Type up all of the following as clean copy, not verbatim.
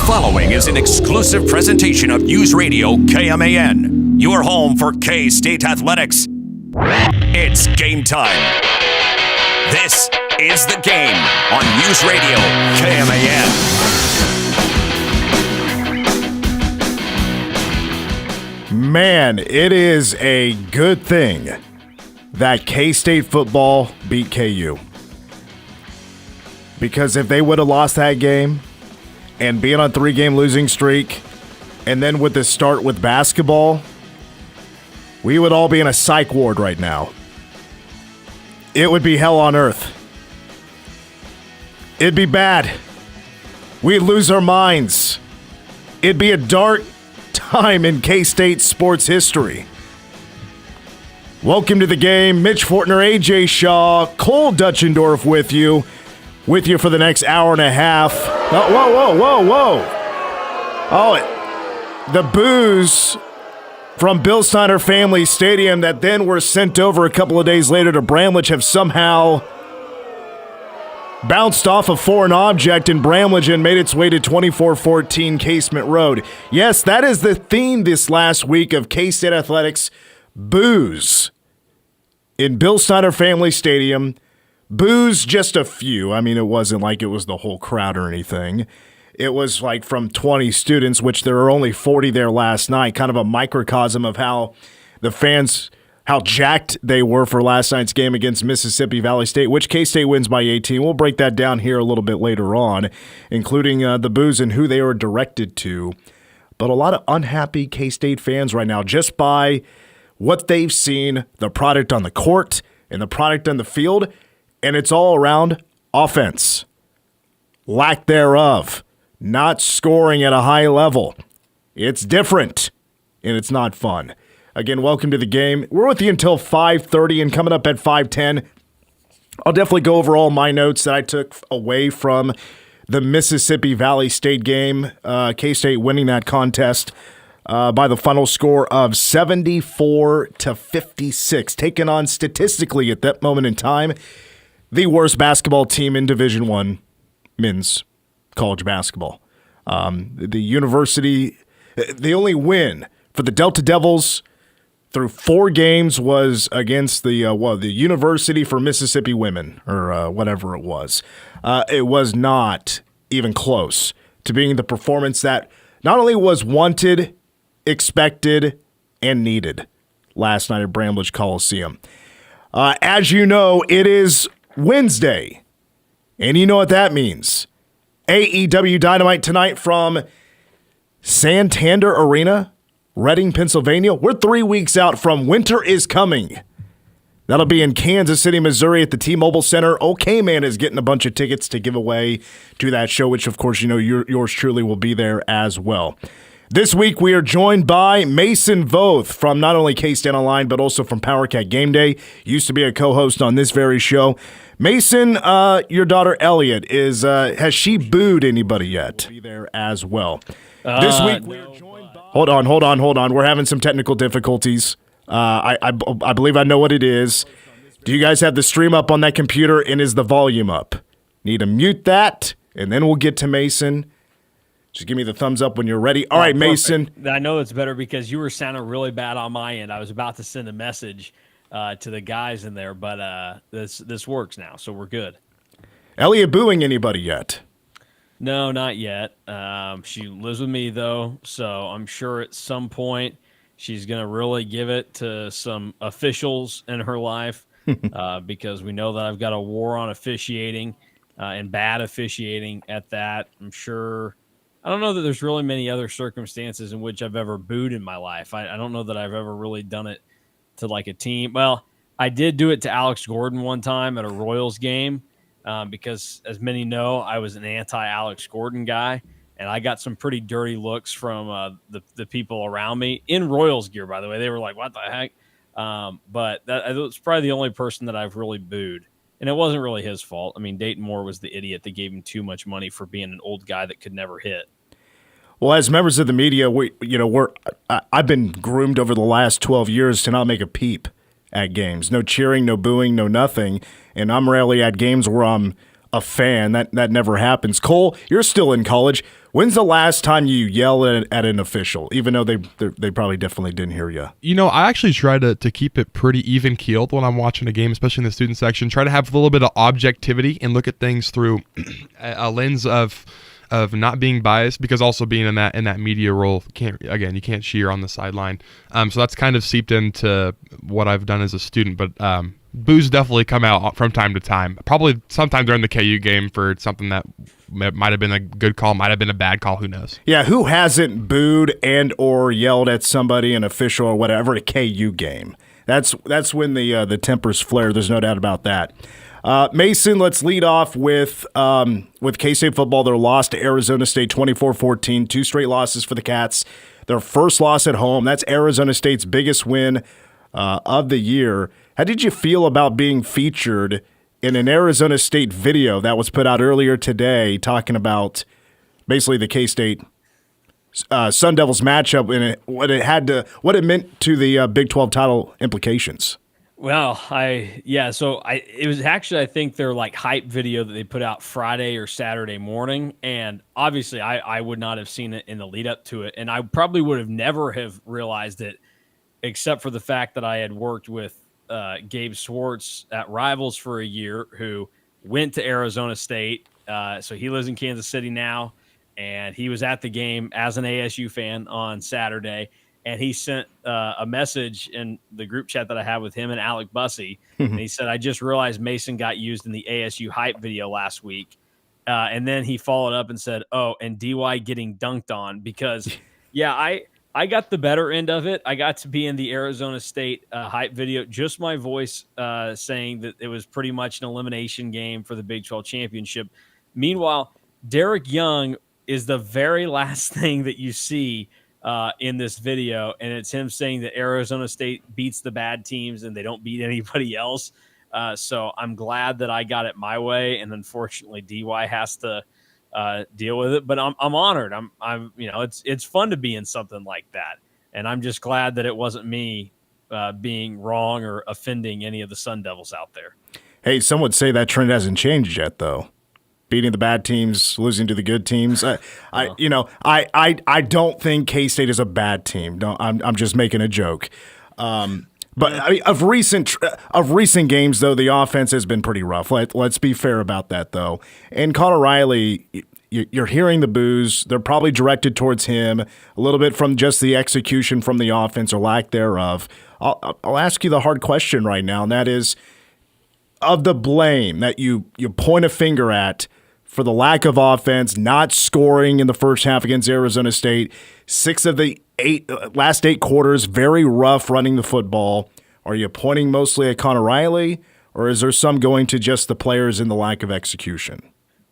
following is an exclusive presentation of News Radio KMAN, your home for K-State athletics. It's game time. This is The Game on News Radio KMAN. Man, it is a good thing that K-State football beat KU. Because if they would have lost that game and being on a 3-game losing streak, and then with the start with basketball, we would all be in a psych ward right now. It would be hell on earth. It'd be bad. We'd lose our minds. It'd be a dark time in K-State sports history. Welcome to The Game. Mitch Fortner, AJ Shaw, Cole Dutchendorf with you for the next hour and a half. Whoa. Oh, the boos from Bill Snyder Family Stadium that then were sent over a couple of days later to Bramlage have somehow bounced off a foreign object in Bramlage and made its way to 2414 Casement Road. Yes, that is the theme this last week of K-State Athletics. Boos in Bill Snyder Family Stadium. Boos, just a few. I mean, it wasn't like it was the whole crowd or anything. It was like from 20 students, which there were only 40 there last night, kind of a microcosm of how the fans, how jacked they were for last night's game against Mississippi Valley State, which K-State wins by 18. We'll break that down here a little bit later on, including the boos and who they were directed to. But a lot of unhappy K-State fans right now just by what they've seen, the product on the court and the product on the field, and it's all around offense. Lack thereof. Not scoring at a high level. It's different, and it's not fun. Again, welcome to The Game. We're with you until 5:30, and coming up at 5:10, I'll definitely go over all my notes that I took away from the Mississippi Valley State game. K-State winning that contest by the final score of 74-56, taking on statistically at that moment in time the worst basketball team in Division I men's college basketball. The university, the only win for the Delta Devils through 4 games was against the University for Mississippi Women, or whatever it was. It was not even close to being the performance that not only was wanted, expected, and needed last night at Bramlage Coliseum. As you know, it is Wednesday, and you know what that means. AEW Dynamite tonight from Santander Arena, Reading, Pennsylvania. We're 3 weeks out from Winter is Coming. That'll be in Kansas City, Missouri at the T-Mobile Center. OK Man is getting a bunch of tickets to give away to that show, which, of course, you know yours truly will be there as well. This week, we are joined by Mason Voth from not only K-State Online, but also from PowerCat Game Day. Used to be a co-host on this very show. Mason, your daughter Elliot, has she booed anybody yet? Be there as well. This week, we are joined by... Hold on. We're having some technical difficulties. I believe I know what it is. Do you guys have the stream up on that computer, and is the volume up? Need to mute that, and then we'll get to Mason. Just give me the thumbs up when you're ready. All right, Mason. I know it's better because you were sounding really bad on my end. I was about to send a message to the guys in there, but this works now, so we're good. Elliot booing anybody yet? No, not yet. She lives with me, though, so I'm sure at some point she's going to really give it to some officials in her life because we know that I've got a war on officiating and bad officiating at that. I'm sure... I don't know that there's really many other circumstances in which I've ever booed in my life. I don't know that I've ever really done it to like a team. Well, I did do it to Alex Gordon one time at a Royals game because, as many know, I was an anti-Alex Gordon guy, and I got some pretty dirty looks from the people around me in Royals gear, by the way. They were like, what the heck? But that was probably the only person that I've really booed. And it wasn't really his fault. I mean, Dayton Moore was the idiot that gave him too much money for being an old guy that could never hit. Well, as members of the media, I've been groomed over the last 12 years to not make a peep at games. No cheering, no booing, no nothing. And I'm rarely at games where I'm a fan. That never happens. Cole, you're still in college. When's the last time you yelled at an official, even though they probably definitely didn't hear you? I actually try to keep it pretty even keeled when I'm watching a game, especially in the student section. Try to have a little bit of objectivity and look at things through a lens of not being biased, because also being in that media role, you can't cheer on the sideline. So that's kind of seeped into what I've done as a student. But boos definitely come out from time to time. Probably sometime during the KU game for something that might have been a good call, might have been a bad call. Who knows? Yeah, who hasn't booed and or yelled at somebody, an official or whatever, at a KU game? That's when the tempers flare. There's no doubt about that. Mason, let's lead off with K-State football. Their loss to Arizona State 24-14, 2 straight losses for the Cats. Their first loss at home. That's Arizona State's biggest win of the year. How did you feel about being featured in an Arizona State video that was put out earlier today talking about basically the K-State Sun Devils matchup and what it meant to the Big 12 title implications? Well, it was actually, I think, their hype video that they put out Friday or Saturday morning, and obviously I would not have seen it in the lead up to it, and I probably would have never have realized it except for the fact that I had worked with Gabe Swartz at Rivals for a year, who went to Arizona State. So he lives in Kansas City now, and he was at the game as an ASU fan on Saturday. And he sent a message in the group chat that I have with him and Alec Bussey. And he said, I just realized Mason got used in the ASU hype video last week. And then he followed up and said, oh, and DY getting dunked on, because, I got the better end of it. I got to be in the Arizona State hype video, just my voice saying that it was pretty much an elimination game for the Big 12 championship. Meanwhile, Derek Young is the very last thing that you see in this video, and it's him saying that Arizona State beats the bad teams and they don't beat anybody else. So I'm glad that I got it my way, and unfortunately DY has to deal with it. But I'm honored. It's fun to be in something like that, and I'm just glad that it wasn't me being wrong or offending any of the Sun Devils out there. Hey, some would say that trend hasn't changed yet, though. Beating the bad teams, losing to the good teams. I don't think K-State is a bad team. I'm just making a joke. But of recent games, though, the offense has been pretty rough. Let's be fair about that, though. And Connor Riley, you're hearing the boos. They're probably directed towards him, a little bit from just the execution from the offense or lack thereof. I'll ask you the hard question right now, and that is, of the blame that you point a finger at for the lack of offense, not scoring in the first half against Arizona State, 6 of the last 8 quarters, very rough running the football. Are you pointing mostly at Connor Riley, or is there some going to just the players and the lack of execution?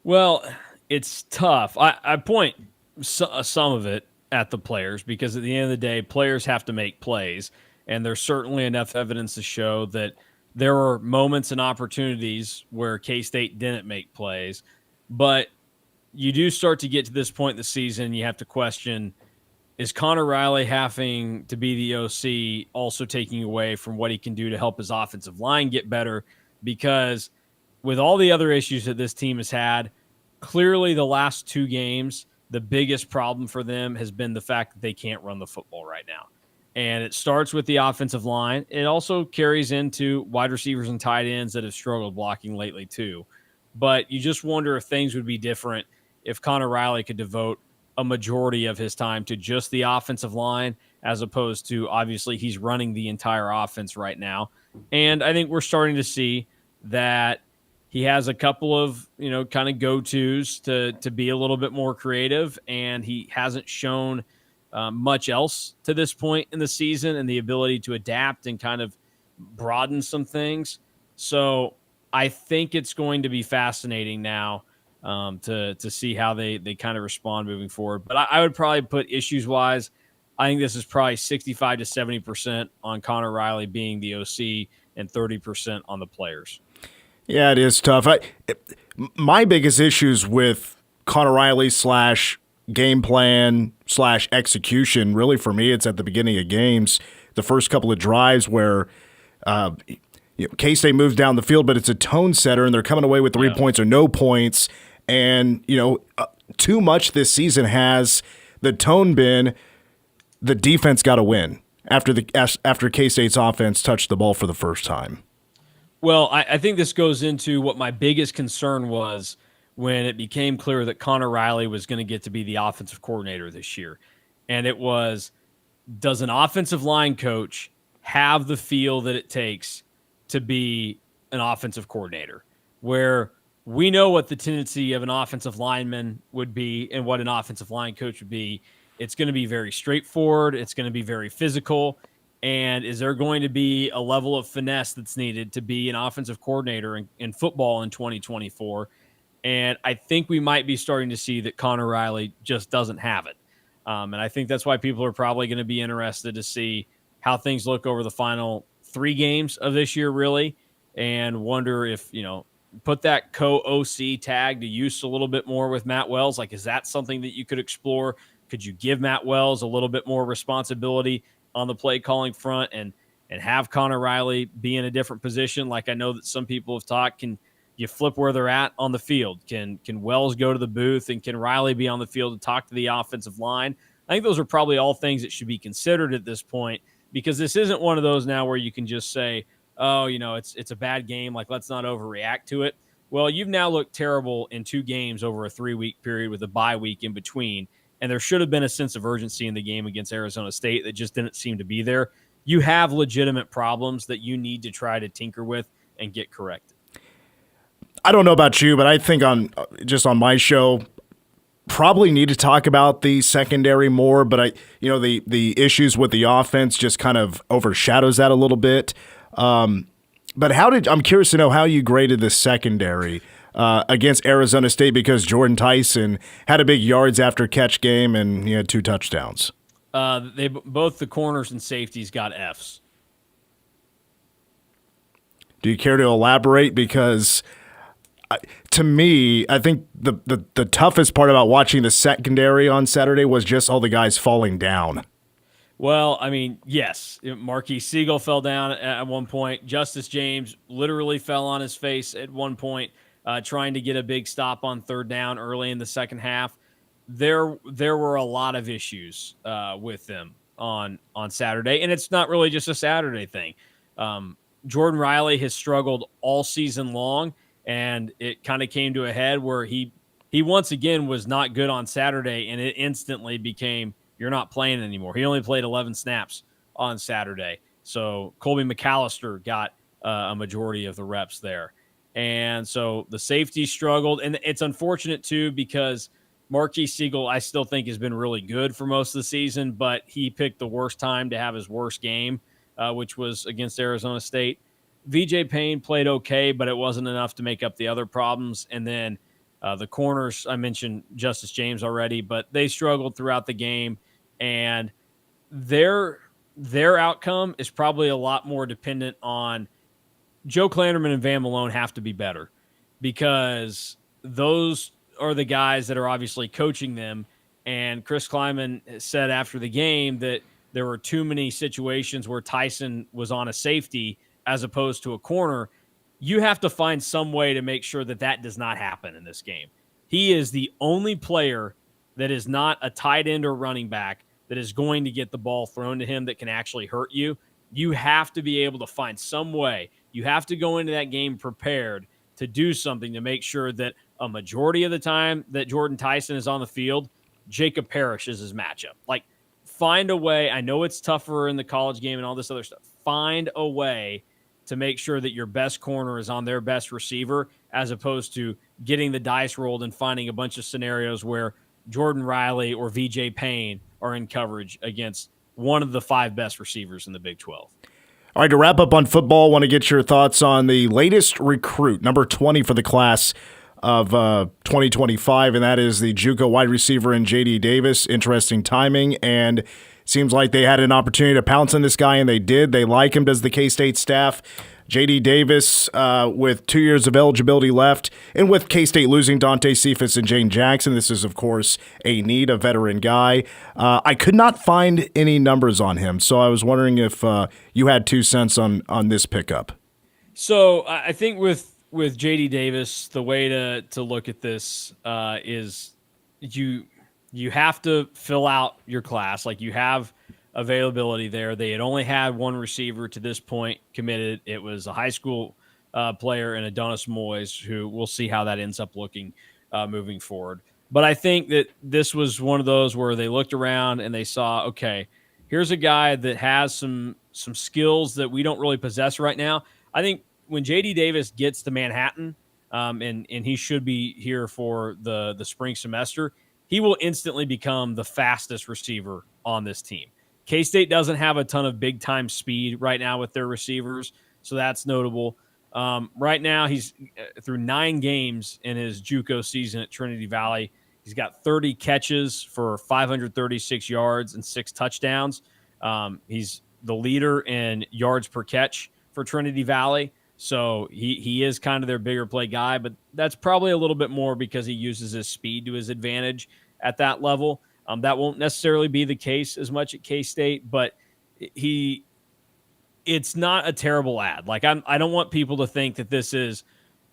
Well, it's tough. I point some of it at the players, because at the end of the day, players have to make plays, and there's certainly enough evidence to show that there were moments and opportunities where K-State didn't make plays. But you do start to get to this point in the season, you have to question, is Connor Riley having to be the OC also taking away from what he can do to help his offensive line get better? Because with all the other issues that this team has had, clearly the last 2 games, the biggest problem for them has been the fact that they can't run the football right now. And it starts with the offensive line. It also carries into wide receivers and tight ends that have struggled blocking lately too. But you just wonder if things would be different if Connor Riley could devote a majority of his time to just the offensive line, as opposed to, obviously, he's running the entire offense right now. And I think we're starting to see that he has a couple of, kind of go-tos to be a little bit more creative, and he hasn't shown much else to this point in the season, and the ability to adapt and kind of broaden some things. So I think it's going to be fascinating now to see how they kind of respond moving forward. But I would probably put issues-wise, I think this is probably 65 to 70% on Connor Riley being the OC and 30% on the players. Yeah, it is tough. My biggest issues with Connor Riley / game plan / execution, really for me, it's at the beginning of games, the first couple of drives where K-State moves down the field, but it's a tone setter, and they're coming away with 3 points or no points. And, too much this season has the tone been the defense got to win after K-State's offense touched the ball for the first time. Well, I think this goes into what my biggest concern was when it became clear that Connor Riley was going to get to be the offensive coordinator this year. And it was, does an offensive line coach have the feel that it takes to be an offensive coordinator? Where we know what the tendency of an offensive lineman would be and what an offensive line coach would be. It's going to be very straightforward. It's going to be very physical. And is there going to be a level of finesse that's needed to be an offensive coordinator in football in 2024? And I think we might be starting to see that Connor Riley just doesn't have it. And I think that's why people are probably going to be interested to see how things look over the final 3 games of this year, really, and wonder if, put that co-OC tag to use a little bit more with Matt Wells. Like, is that something that you could explore? Could you give Matt Wells a little bit more responsibility on the play calling front and have Connor Riley be in a different position? Like, I know that some people have talked, can you flip where they're at on the field? Can Wells go to the booth, and can Riley be on the field to talk to the offensive line? I think those are probably all things that should be considered at this point, because this isn't one of those now where you can just say, oh, it's a bad game, like, let's not overreact to it. Well, you've now looked terrible in 2 games over a 3-week period with a bye week in between. And there should have been a sense of urgency in the game against Arizona State that just didn't seem to be there. You have legitimate problems that you need to try to tinker with and get corrected. I don't know about you, but I think on my show, probably need to talk about the secondary more. But the issues with the offense just kind of overshadows that a little bit. But I'm curious to know how you graded the secondary against Arizona State, because Jordan Tyson had a big yards after catch game and he had 2 touchdowns. Both the corners and safeties got Fs. Do you care to elaborate? Because to me, I think the toughest part about watching the secondary on Saturday was just all the guys falling down. Well, I mean, yes, Marquise Siegel fell down at one point. Justice James literally fell on his face at one point, trying to get a big stop on 3rd down early in the second half. There were a lot of issues with them on Saturday, and it's not really just a Saturday thing. Jordan Riley has struggled all season long, and it kind of came to a head where he once again was not good on Saturday, and it instantly became, you're not playing anymore. He only played 11 snaps on Saturday. So Colby McAllister got a majority of the reps there. And so the safety struggled. And it's unfortunate, too, because Marquise Siegel, I still think, has been really good for most of the season, but he picked the worst time to have his worst game, which was against Arizona State. VJ Payne played okay, but it wasn't enough to make up the other problems. And then the corners, I mentioned Justice James already, but they struggled throughout the game. And their outcome is probably a lot more dependent on Joe Klanderman and Van Malone have to be better, because those are the guys that are obviously coaching them. And Chris Kleiman said after the game that there were too many situations where Tyson was on a safety as opposed to a corner. You have to find some way to make sure that does not happen in this game. He is the only player that is not a tight end or running back that is going to get the ball thrown to him that can actually hurt you. You have to be able to find some way. You have to go into that game prepared to do something to make sure that a majority of the time that Jordan Tyson is on the field, Jacob Parrish is his matchup. Like, find a way. I know it's tougher in the college game and all this other stuff. Find a way to make sure that your best corner is on their best receiver, as opposed to getting the dice rolled and finding a bunch of scenarios where Jordan Riley or VJ Payne are in coverage against one of the 5 best receivers in the Big 12. All right, to wrap up on football, I want to get your thoughts on the latest recruit, number 20 for the class of 2025, and that is the JUCO wide receiver in J.D. Davis. Interesting timing, and seems like they had an opportunity to pounce on this guy, and they did. They like him, does the K-State staff. J.D. Davis with 2 years of eligibility left, and with K-State losing Dante Cephas and Jane Jackson, this is, of course, a veteran guy. I could not find any numbers on him, so I was wondering if you had 2 cents on this pickup. So I think with JD Davis, the way to look at this is you have to fill out your class. Like, you have availability there. They had only had one receiver to this point committed. It was a high school player and Adonis Moyes, who we'll see how that ends up looking moving forward. But I think that this was one of those where they looked around and they saw, okay, here's a guy that has some skills that we don't really possess right now. I think when JD Davis gets to Manhattan, and he should be here for the spring semester, he will instantly become the fastest receiver on this team. K-State doesn't have a ton of big-time speed right now with their receivers, so that's notable. Right now, he's through 9 games in his JUCO season at Trinity Valley. He's got 30 catches for 536 yards and 6 touchdowns. He's the leader in yards per catch for Trinity Valley. So he is kind of their bigger play guy, but that's probably a little bit more because he uses his speed to his advantage at that level. That won't necessarily be the case as much at K-State, but it's not a terrible ad. Like, I don't want people to think that this is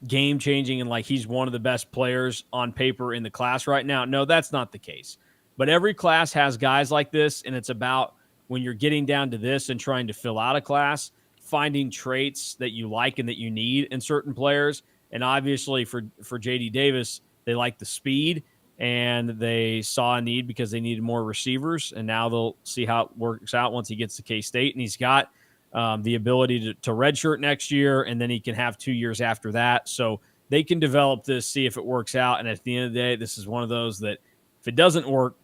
game changing and like he's one of the best players on paper in the class right now. No, that's not the case. But every class has guys like this, and it's about when you're getting down to this and trying to fill out a class, finding traits that you like and that you need in certain players. And obviously for JD Davis, they like the speed, and they saw a need because they needed more receivers, and now they'll see how it works out once he gets to K-State. And he's got the ability to redshirt next year, and then he can have 2 years after that. So they can develop this, see if it works out. And at the end of the day, this is one of those that if it doesn't work,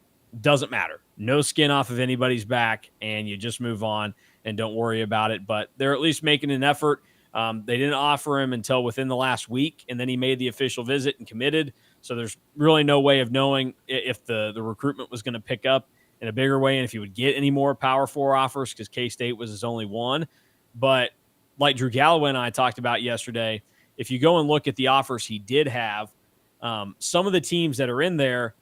doesn't matter. No skin off of anybody's back, and you just move on and don't worry about it. But they're at least making an effort. They didn't offer him until within the last week, and then he made the official visit and committed. So there's really no way of knowing if the recruitment was going to pick up in a bigger way and if he would get any more Power 4 offers, because K-State was his only one. But like Drew Galloway and I talked about yesterday, if you go and look at the offers he did have, some of the teams that are in there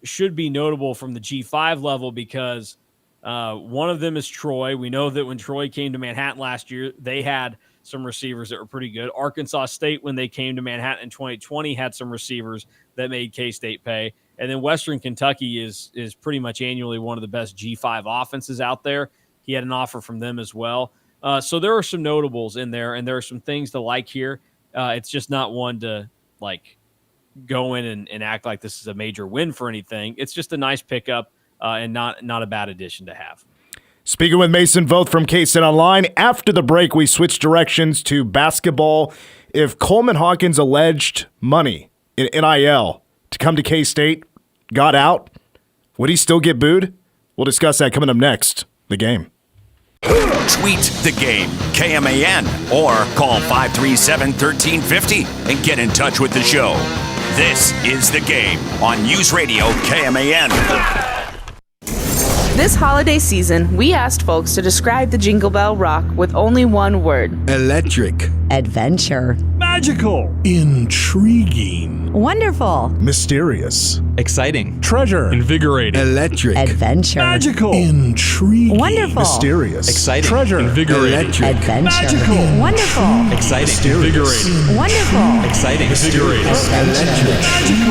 should be notable from the G5 level, because one of them is Troy. We know that when Troy came to Manhattan last year, they had some receivers that were pretty good. Arkansas State, when they came to Manhattan in 2020, had some receivers that made K-State pay. And then Western Kentucky is pretty much annually one of the best G5 offenses out there. He had an offer from them as well. So there are some notables in there, and there are some things to like here. It's just not one to like go in and act like this is a major win for anything. It's just a nice pickup and not a bad addition to have. Speaking with Mason Voth from K-State Online, after the break, we switch directions to basketball. If Coleman Hawkins' alleged money in NIL to come to K-State got out, would he still get booed? We'll discuss that coming up next. The Game. Tweet the Game, KMAN, or call 537-1350 and get in touch with the show. This is The Game on News Radio KMAN. This holiday season, we asked folks to describe the Jingle Bell Rock with only one word. Electric. Adventure. Magical. Intriguing. Wonderful. Mysterious. Exciting. Treasure. Invigorating. Electric. Adventure. Magical. Intriguing. Wonderful. Mysterious. Exciting. Treasure. Invigorating. Electric. Adventure. Magical. Wonderful. Exciting. Mysterious. Invigorating. Wonderful. Exciting. Invigorating. Electric.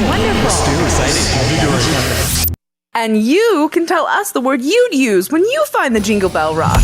Wonderful. Exciting. Invigorating. And you can tell us the word you'd use when you find the Jingle Bell Rock.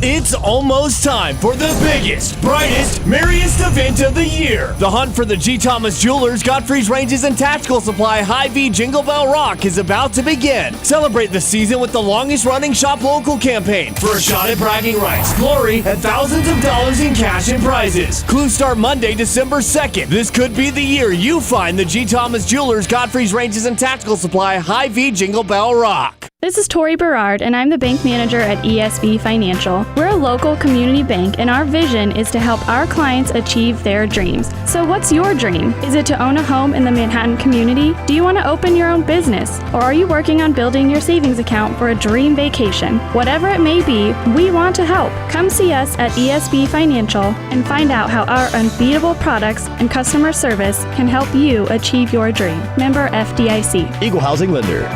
It's almost time for the biggest, brightest, merriest event of the year. The hunt for the G. Thomas Jewelers, Godfrey's Ranges, and Tactical Supply Hy-Vee Jingle Bell Rock is about to begin. Celebrate the season with the longest-running Shop Local campaign for a shot at bragging rights, glory, and thousands of dollars in cash and prizes. Clues start Monday, December 2nd. This could be the year you find the G. Thomas Jewelers, Godfrey's Ranges, and Tactical Supply Hy-Vee Jingle Bell Rock. This is Tori Berard, and I'm the bank manager at ESB Financial. We're a local community bank, and our vision is to help our clients achieve their dreams. So what's your dream? Is it to own a home in the Manhattan community? Do you want to open your own business? Or are you working on building your savings account for a dream vacation? Whatever it may be, we want to help. Come see us at ESB Financial and find out how our unbeatable products and customer service can help you achieve your dream. Member FDIC. Eagle Housing Lender.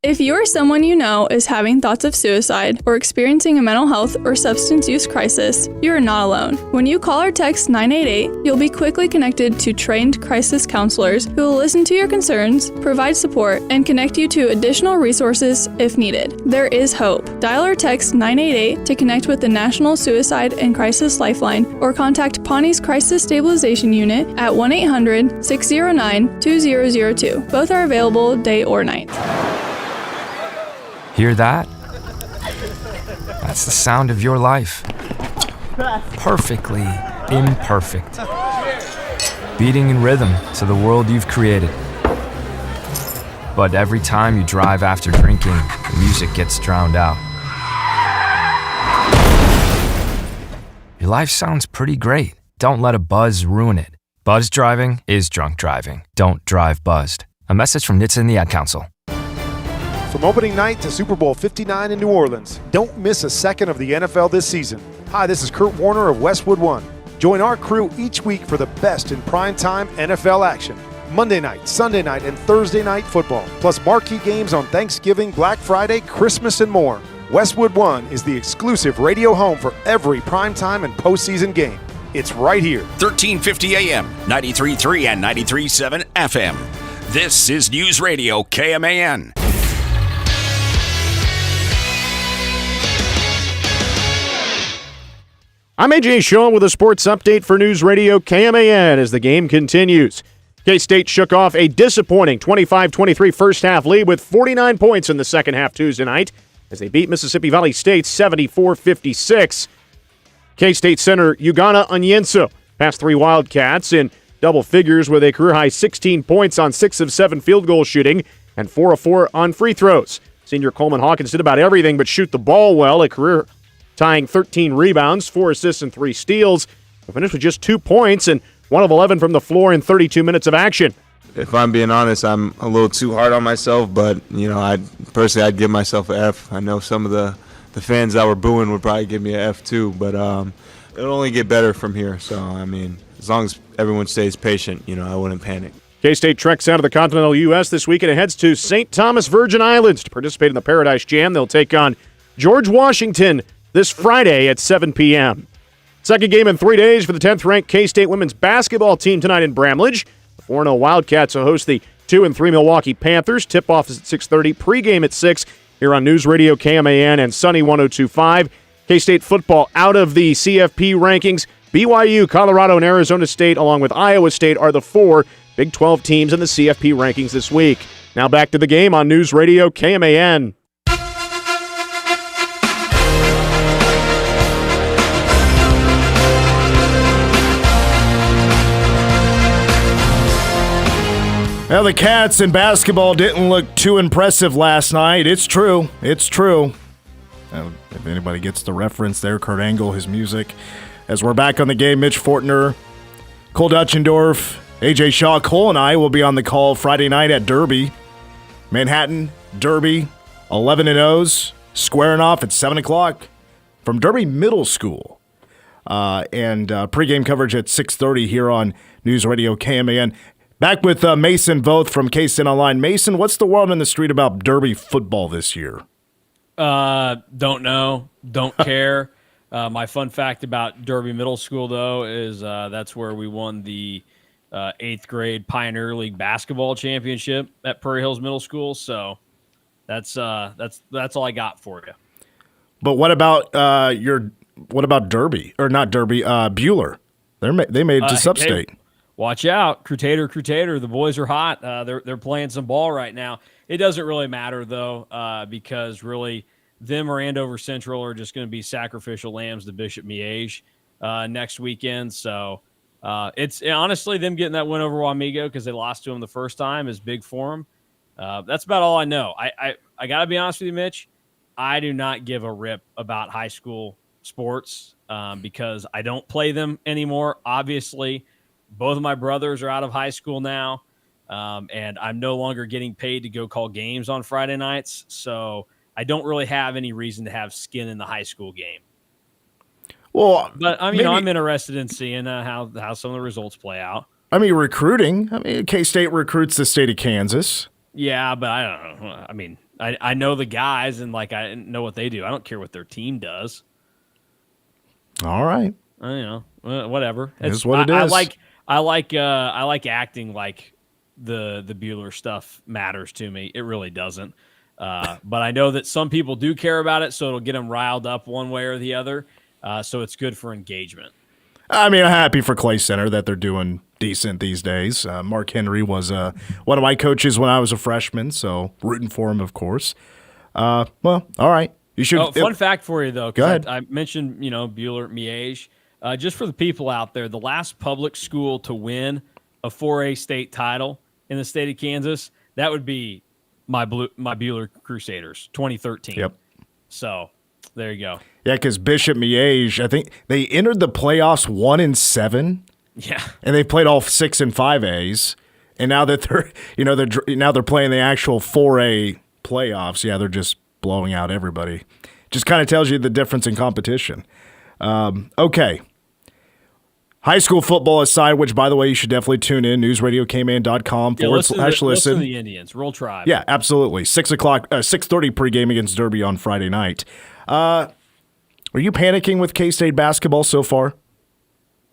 If you or someone you know is having thoughts of suicide or experiencing a mental health or substance use crisis, you are not alone. When you call or text 988, you'll be quickly connected to trained crisis counselors who will listen to your concerns, provide support, and connect you to additional resources if needed. There is hope. Dial or text 988 to connect with the National Suicide and Crisis Lifeline or contact Pawnee's Crisis Stabilization Unit at 1-800-609-2002. Both are available day or night. Hear that? That's the sound of your life. Perfectly imperfect. Beating in rhythm to the world you've created. But every time you drive after drinking, the music gets drowned out. Your life sounds pretty great. Don't let a buzz ruin it. Buzz driving is drunk driving. Don't drive buzzed. A message from NHTSA and the Ad Council. From opening night to Super Bowl 59 in New Orleans, don't miss a second of the NFL this season. Hi, this is Kurt Warner of Westwood One. Join our crew each week for the best in primetime NFL action. Monday night, Sunday night, and Thursday night football, plus marquee games on Thanksgiving, Black Friday, Christmas, and more. Westwood One is the exclusive radio home for every primetime and postseason game. It's right here. 1350 AM, 93.3 and 93.7 FM. This is News Radio KMAN. I'm AJ Sean with a sports update for News Radio KMAN as the game continues. K-State shook off a disappointing 25-23 first-half lead with 49 points in the second half Tuesday night as they beat Mississippi Valley State 74-56. K-State center Ugana Onyenso passed 3 Wildcats in double figures with a career-high 16 points on 6 of 7 field goal shooting and 4 of 4 on free throws. Senior Coleman Hawkins did about everything but shoot the ball well, a career tying 13 rebounds, 4 assists, and 3 steals. He finished with just 2 points and 1 of 11 from the floor in 32 minutes of action. If I'm being honest, I'm a little too hard on myself, but, I'd give myself an F. I know some of the fans that were booing would probably give me an F too, but it'll only get better from here. So, as long as everyone stays patient, I wouldn't panic. K-State treks out of the continental U.S. this week and heads to St. Thomas Virgin Islands to participate in the Paradise Jam. They'll take on George Washington this Friday at 7 p.m. Second game in 3 days for the 10th-ranked K-State women's basketball team tonight in Bramlage. The 4-0 Wildcats will host the 2-3 Milwaukee Panthers. Tip-off is at 6:30. Pre-game at 6 here on News Radio KMAN and Sunny 102.5. K-State football out of the CFP rankings. BYU, Colorado, and Arizona State, along with Iowa State, are the 4 Big 12 teams in the CFP rankings this week. Now back to the game on News Radio KMAN. Well, the Cats in basketball didn't look too impressive last night. It's true. It's true. If anybody gets the reference there, Kurt Angle, his music. As we're back on the game, Mitch Fortner, Cole Dutchendorf, AJ Shaw, Cole, and I will be on the call Friday night at Derby. Manhattan, Derby, 11-0s, squaring off at 7 o'clock from Derby Middle School. And pregame coverage at 6:30 here on News Radio KMAN. Back with Mason Voth from KSO Online. Mason, what's the word on the street about Derby football this year? Don't know. Don't care. My fun fact about Derby Middle School, though, is that's where we won the 8th grade Pioneer League basketball championship at Prairie Hills Middle School. So that's all I got for you. But what about Derby or not Derby? Bueller. They made it to Sub-State. Hey, watch out, Crusader! The boys are hot. They're playing some ball right now. It doesn't really matter though, because really, them or Andover Central are just going to be sacrificial lambs to Bishop Miege next weekend. So it's honestly them getting that win over Wamego because they lost to them the first time is big for them. That's about all I know. I got to be honest with you, Mitch. I do not give a rip about high school sports because I don't play them anymore. Obviously, both of my brothers are out of high school now, and I'm no longer getting paid to go call games on Friday nights. So I don't really have any reason to have skin in the high school game. Well, but I'm interested in seeing how some of the results play out. Recruiting. K-State recruits the state of Kansas. Yeah, but I don't know. I know the guys, and like I know what they do. I don't care what their team does. All right. Whatever. It's what it is. I like acting like the Bueller stuff matters to me. It really doesn't. But I know that some people do care about it, so it'll get them riled up one way or the other. So it's good for engagement. I mean, I'm happy for Clay Center that they're doing decent these days. Mark Henry was one of my coaches when I was a freshman, so rooting for him, of course. Well, all right. You should. Fun fact for you, though. Go ahead. I mentioned, Bueller, Miege. Just for the people out there, the last public school to win a 4A state title in the state of Kansas, that would be my Bueller Crusaders, 2013. Yep. So there you go. Yeah, because Bishop Miege, I think they entered the playoffs 1-7. Yeah. And they played all 6 and 5As, and now that they're playing the actual 4A playoffs. Yeah, they're just blowing out everybody. Just kind of tells you the difference in competition. Okay. High school football aside, which, by the way, you should definitely tune in, newsradiokman.com/listen. Listen to the Indians. Roll Tribe. Yeah, absolutely. 6:30 pregame against Derby on Friday night. Are you panicking with K-State basketball so far?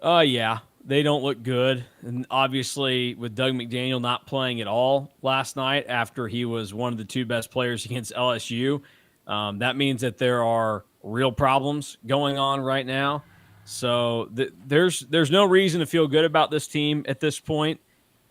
Yeah. They don't look good. And obviously, with Doug McDaniel not playing at all last night after he was one of the two best players against LSU, that means that there are real problems going on right now. So there's no reason to feel good about this team at this point.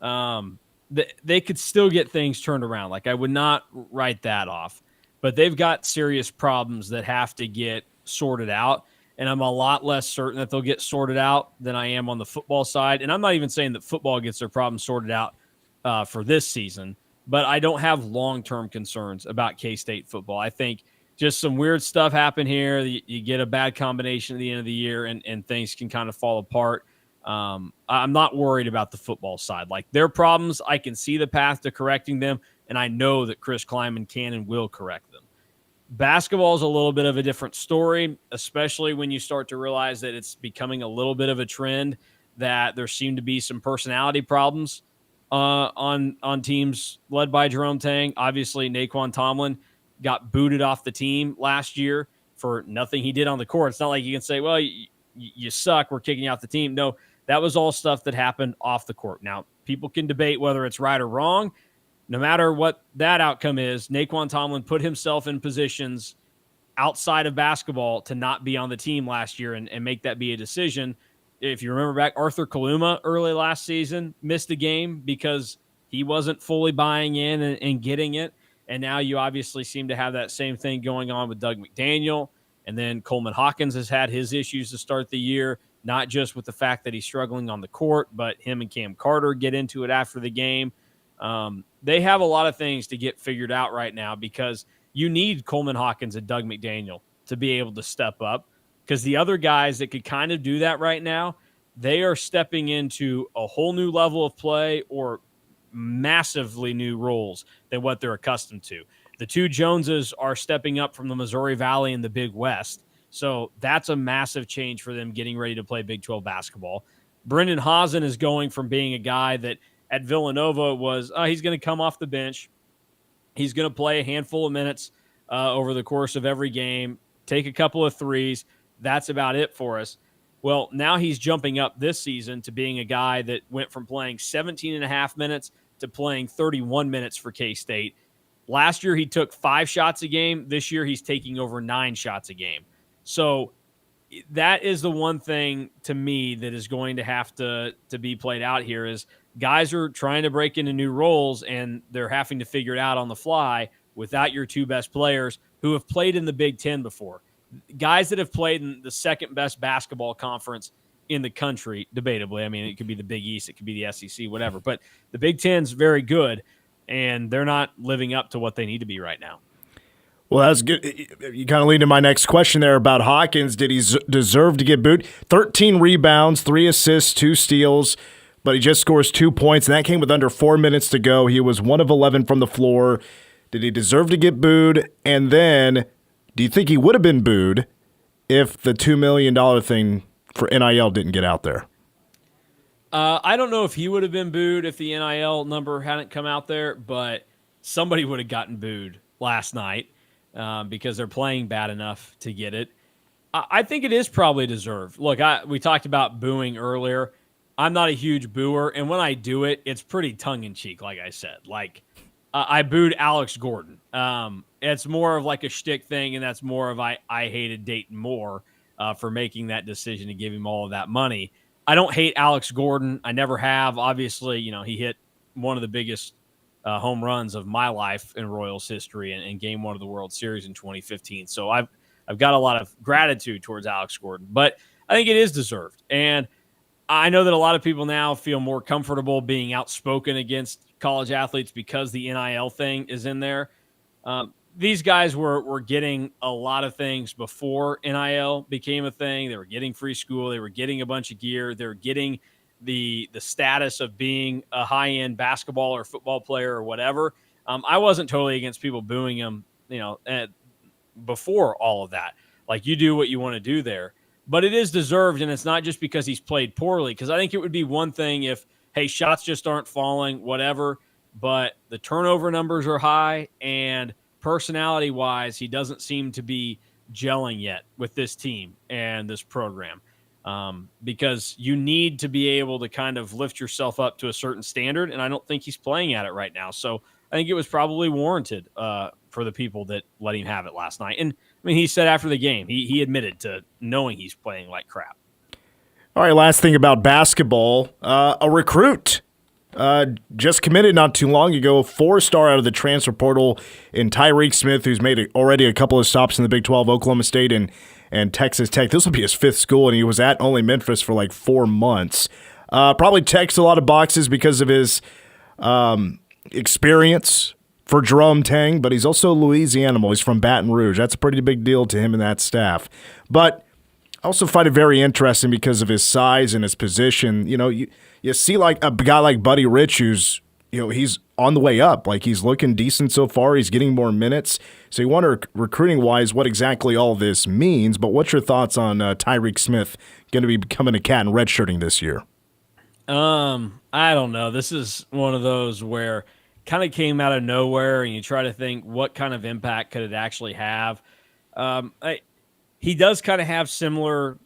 They could still get things turned around. Like, I would not write that off. But they've got serious problems that have to get sorted out. And I'm a lot less certain that they'll get sorted out than I am on the football side. And I'm not even saying that football gets their problems sorted out for this season. But I don't have long-term concerns about K-State football. I think just some weird stuff happen here. You get a bad combination at the end of the year, and things can kind of fall apart. I'm not worried about the football side. Like, their problems, I can see the path to correcting them, and I know that Chris Kleiman can and will correct them. Basketball is a little bit of a different story, especially when you start to realize that it's becoming a little bit of a trend that there seem to be some personality problems on teams led by Jerome Tang. Obviously, Naquan Tomlin got booted off the team last year for nothing he did on the court. It's not like you can say, well, you suck, we're kicking you off the team. No, that was all stuff that happened off the court. Now, people can debate whether it's right or wrong. No matter what that outcome is, Naquan Tomlin put himself in positions outside of basketball to not be on the team last year and make that be a decision. If you remember back, Arthur Kaluma early last season missed a game because he wasn't fully buying in and getting it. And now you obviously seem to have that same thing going on with Doug McDaniel. And then Coleman Hawkins has had his issues to start the year, not just with the fact that he's struggling on the court, but him and Cam Carter get into it after the game. They have a lot of things to get figured out right now because you need Coleman Hawkins and Doug McDaniel to be able to step up, because the other guys that could kind of do that right now, they are stepping into a whole new level of play or massively new roles than what they're accustomed to. The two Joneses are stepping up from the Missouri Valley in the Big West. So that's a massive change for them getting ready to play Big 12 basketball. Brendan Hazen is going from being a guy that at Villanova was, he's going to come off the bench. He's going to play a handful of minutes over the course of every game, take a couple of threes. That's about it for us. Well, now he's jumping up this season to being a guy that went from playing 17 and a half minutes to playing 31 minutes for K-State. Last year, he took 5 shots a game. This year, he's taking over 9 shots a game. So that is the one thing to me that is going to have to be played out here is guys are trying to break into new roles, and they're having to figure it out on the fly without your 2 best players who have played in the Big Ten before. Guys that have played in the second best basketball conference in the country, debatably. I mean, it could be the Big East, it could be the SEC, whatever. But the Big Ten's very good, and they're not living up to what they need to be right now. Well, that's good. You kind of lead to my next question there about Hawkins. Did he deserve to get booed? 13 rebounds, 3 assists, 2 steals, but he just scores 2 points, and that came with under 4 minutes to go. He was 1 of 11 from the floor. Did he deserve to get booed? And then, do you think he would have been booed if the $2 million thing for NIL didn't get out there? I don't know if he would have been booed if the NIL number hadn't come out there, but somebody would have gotten booed last night because they're playing bad enough to get it. I think it is probably deserved. Look, we talked about booing earlier. I'm not a huge booer, and when I do it, it's pretty tongue-in-cheek, like I said. Like, I booed Alex Gordon. It's more of like a shtick thing, and that's more of I hated Dayton Moore for making that decision to give him all of that money. I don't hate Alex Gordon. I never have. Obviously, he hit one of the biggest home runs of my life in Royals history and Game 1 of the World Series in 2015. So I've got a lot of gratitude towards Alex Gordon, but I think it is deserved. And I know that a lot of people now feel more comfortable being outspoken against college athletes because the NIL thing is in there. These guys were getting a lot of things before NIL became a thing. They were getting free school. They were getting a bunch of gear. They were getting the status of being a high-end basketball or football player or whatever. I wasn't totally against people booing them, before all of that. Like, you do what you want to do there. But it is deserved, and it's not just because he's played poorly, because I think it would be one thing if, hey, shots just aren't falling, whatever, but the turnover numbers are high, and personality-wise, he doesn't seem to be gelling yet with this team and this program, because you need to be able to kind of lift yourself up to a certain standard, and I don't think he's playing at it right now. So I think it was probably warranted for the people that let him have it last night. And I mean, he said after the game, he admitted to knowing he's playing like crap. All right, last thing about basketball. A recruit just committed not too long ago, 4-star out of the transfer portal in Tyreek Smith, who's made already a couple of stops in the Big 12, Oklahoma State and Texas Tech. This will be his 5th school, and he was at only Memphis for like 4 months. Probably checks a lot of boxes because of his experience for Jerome Tang, but he's also a Louisiana. He's from Baton Rouge. That's a pretty big deal to him and that staff. But I also find it very interesting because of his size and his position. You see like a guy like Buddy Rich, who's, he's on the way up. Like, he's looking decent so far. He's getting more minutes. So you wonder, recruiting-wise, what exactly all this means. But what's your thoughts on Tyreek Smith going to be becoming a Cat and redshirting this year? I don't know. This is one of those where kind of came out of nowhere, and you try to think what kind of impact could it actually have. He does kind of have similar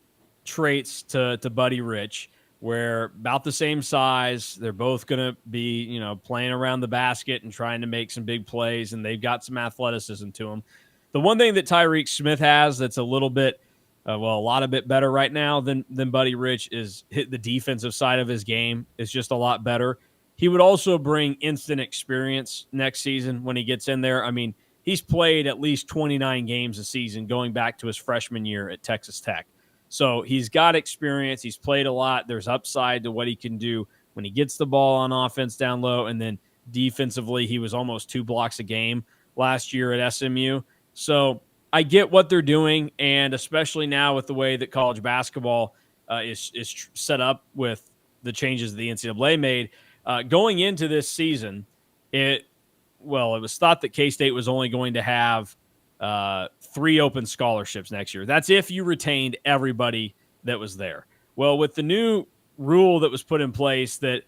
traits to Buddy Rich, where about the same size. They're both going to be, playing around the basket and trying to make some big plays, and they've got some athleticism to them. The one thing that Tyreek Smith has that's a little bit, a lot of bit better right now than Buddy Rich is hit the defensive side of his game is just a lot better. He would also bring instant experience next season when he gets in there. I mean, he's played at least 29 games a season going back to his freshman year at Texas Tech. So he's got experience. He's played a lot. There's upside to what he can do when he gets the ball on offense down low. And then defensively, he was almost 2 blocks a game last year at SMU. So I get what they're doing, and especially now with the way that college basketball is set up with the changes the NCAA made. Going into this season, it was thought that K-State was only going to have 3 open scholarships next year. That's if you retained everybody that was there. Well, with the new rule that was put in place that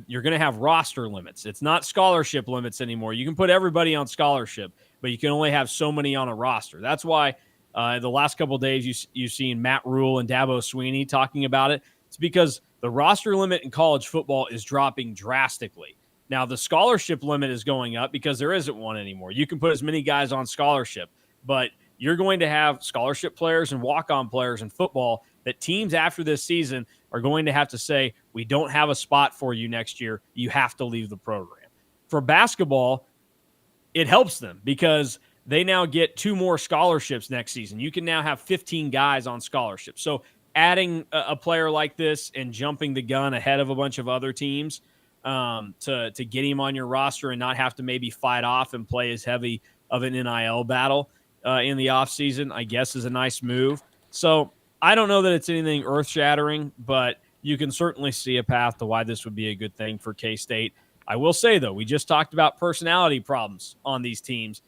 you're going to have roster limits. It's not scholarship limits anymore. You can put everybody on scholarship, but you can only have so many on a roster. That's why the last couple of days you've seen Matt Rule and Dabo Sweeney talking about it. It's because the roster limit in college football is dropping drastically. Now, the scholarship limit is going up because there isn't one anymore. You can put as many guys on scholarship, but you're going to have scholarship players and walk-on players in football that teams after this season are going to have to say, we don't have a spot for you next year. You have to leave the program. For basketball, it helps them because they now get 2 more scholarships next season. You can now have 15 guys on scholarship. So adding a player like this and jumping the gun ahead of a bunch of other teams to get him on your roster and not have to maybe fight off and play as heavy of an NIL battle in the offseason, I guess is a nice move. So I don't know that it's anything earth-shattering, but you can certainly see a path to why this would be a good thing for K-State. I will say, though, we just talked about personality problems on these teams.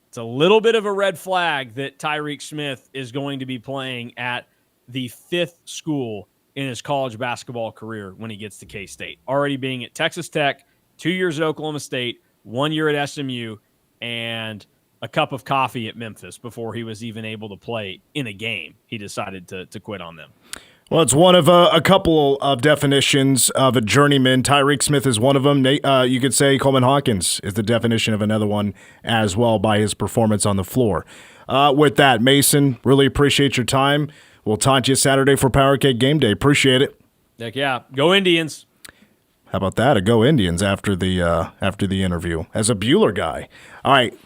It's a little bit of a red flag that Tyreek Smith is going to be playing at the 5th school in his college basketball career when he gets to K-State. Already being at Texas Tech, 2 years at Oklahoma State, 1 year at SMU, and a cup of coffee at Memphis before he was even able to play in a game. He decided to quit on them. Well, it's one of a couple of definitions of a journeyman. Tyreek Smith is one of them. You could say Coleman Hawkins is the definition of another one as well by his performance on the floor. With that, Mason, really appreciate your time. We'll talk to you Saturday for Power Cake Game Day. Appreciate it. Heck yeah. Go Indians. How about that? A go Indians after the interview as a Bueller guy. All right,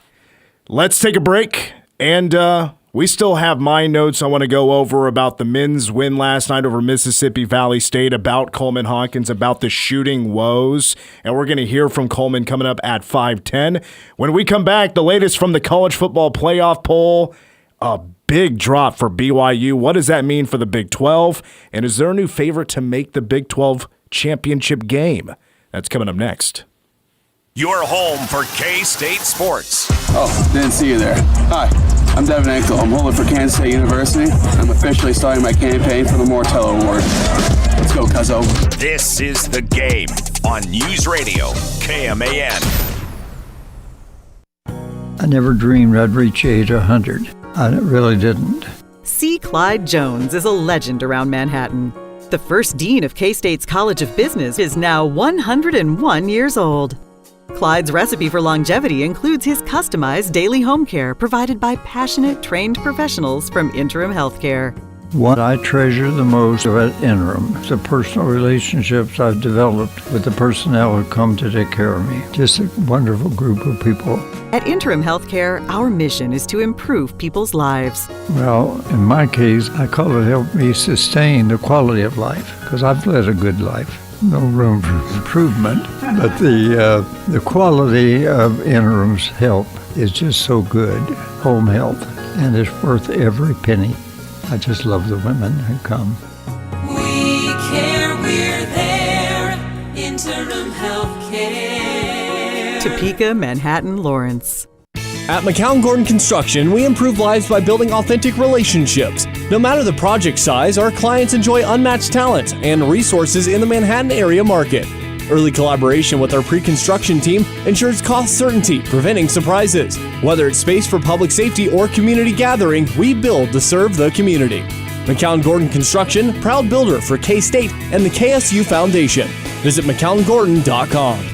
let's take a break. And we still have my notes I want to go over about the men's win last night over Mississippi Valley State, about Coleman Hawkins, about the shooting woes. And we're going to hear from Coleman coming up at 5:10. When we come back, the latest from the college football playoff poll. A big drop for BYU. What does that mean for the Big 12? And is there a new favorite to make the Big 12 championship game? That's coming up next. Your home for K-State sports. Oh, didn't see you there. Hi, I'm Devin Enkel. I'm holding for Kansas State University. I'm officially starting my campaign for the Mortello Award. Let's go, Cuzzo. This is The Game on News Radio KMAN. I never dreamed I'd reach age 100. I really didn't. C. Clyde Jones is a legend around Manhattan. The first dean of K-State's College of Business is now 101 years old. Clyde's recipe for longevity includes his customized daily home care provided by passionate, trained professionals from Interim Healthcare. What I treasure the most about Interim is the personal relationships I've developed with the personnel who come to take care of me. Just a wonderful group of people. At Interim Healthcare, our mission is to improve people's lives. Well, in my case, I call it help me sustain the quality of life, because I've led a good life. No room for improvement, but the quality of Interim's help is just so good. Home health, and it's worth every penny. I just love the women who come. We care, we're there. Interim Healthcare. Topeka, Manhattan, Lawrence. At McCown Gordon Construction, we improve lives by building authentic relationships. No matter the project size, our clients enjoy unmatched talent and resources in the Manhattan area market. Early collaboration with our pre-construction team ensures cost certainty, preventing surprises. Whether it's space for public safety or community gathering, we build to serve the community. McCown Gordon Construction, proud builder for K-State and the KSU Foundation. Visit McCownGordon.com.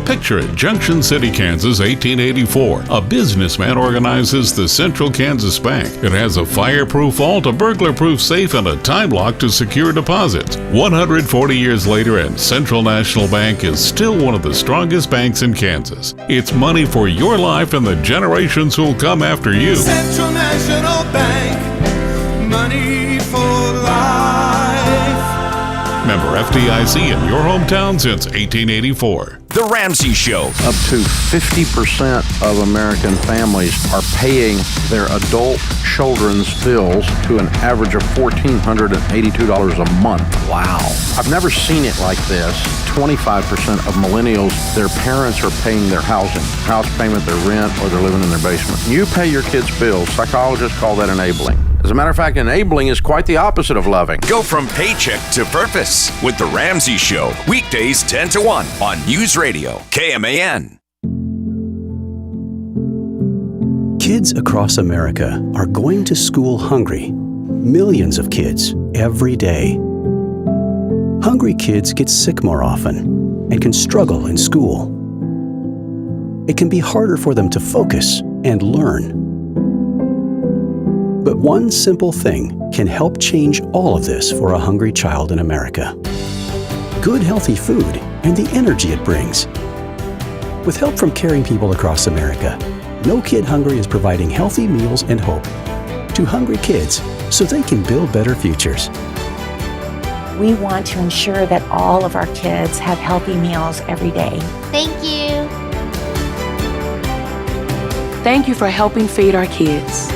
Picture it, Junction City, Kansas, 1884. A businessman organizes the Central Kansas Bank. It has a fireproof vault, a burglar-proof safe, and a time lock to secure deposits. 140 years later, and Central National Bank is still one of the strongest banks in Kansas. It's money for your life and the generations who'll come after you. Central National Bank, money for life. Member FDIC in your hometown since 1884. The Ramsey Show. Up to 50% of American families are paying their adult children's bills to an average of $1,482 a month. Wow. I've never seen it like this. 25% of millennials, their parents are paying their house payment, their rent, or they're living in their basement. You pay your kids' bills. Psychologists call that enabling. As a matter of fact, enabling is quite the opposite of loving. Go from paycheck to purpose with The Ramsey Show. Weekdays 10 to 1 on News Radio KMAN. Kids across America are going to school hungry. Millions of kids every day. Hungry kids get sick more often and can struggle in school. It can be harder for them to focus and learn. But one simple thing can help change all of this for a hungry child in America. Good, healthy food and the energy it brings. With help from caring people across America, No Kid Hungry is providing healthy meals and hope to hungry kids so they can build better futures. We want to ensure that all of our kids have healthy meals every day. Thank you. Thank you for helping feed our kids.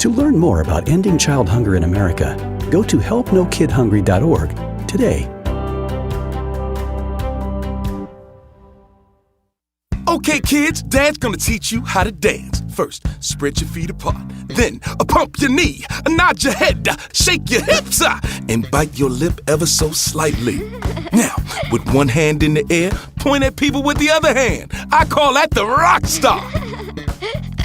To learn more about ending child hunger in America, go to helpnokidhungry.org today. Okay, kids, Dad's gonna teach you how to dance. First, spread your feet apart. Then, pump your knee, nod your head, shake your hips, and bite your lip ever so slightly. Now, with one hand in the air, point at people with the other hand. I call that the rock star.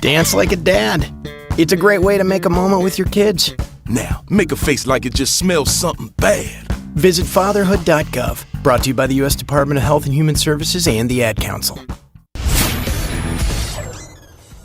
Dance like a dad. It's a great way to make a moment with your kids. Now, make a face like it just smells something bad. Visit fatherhood.gov. Brought to you by the U.S. Department of Health and Human Services and the Ad Council.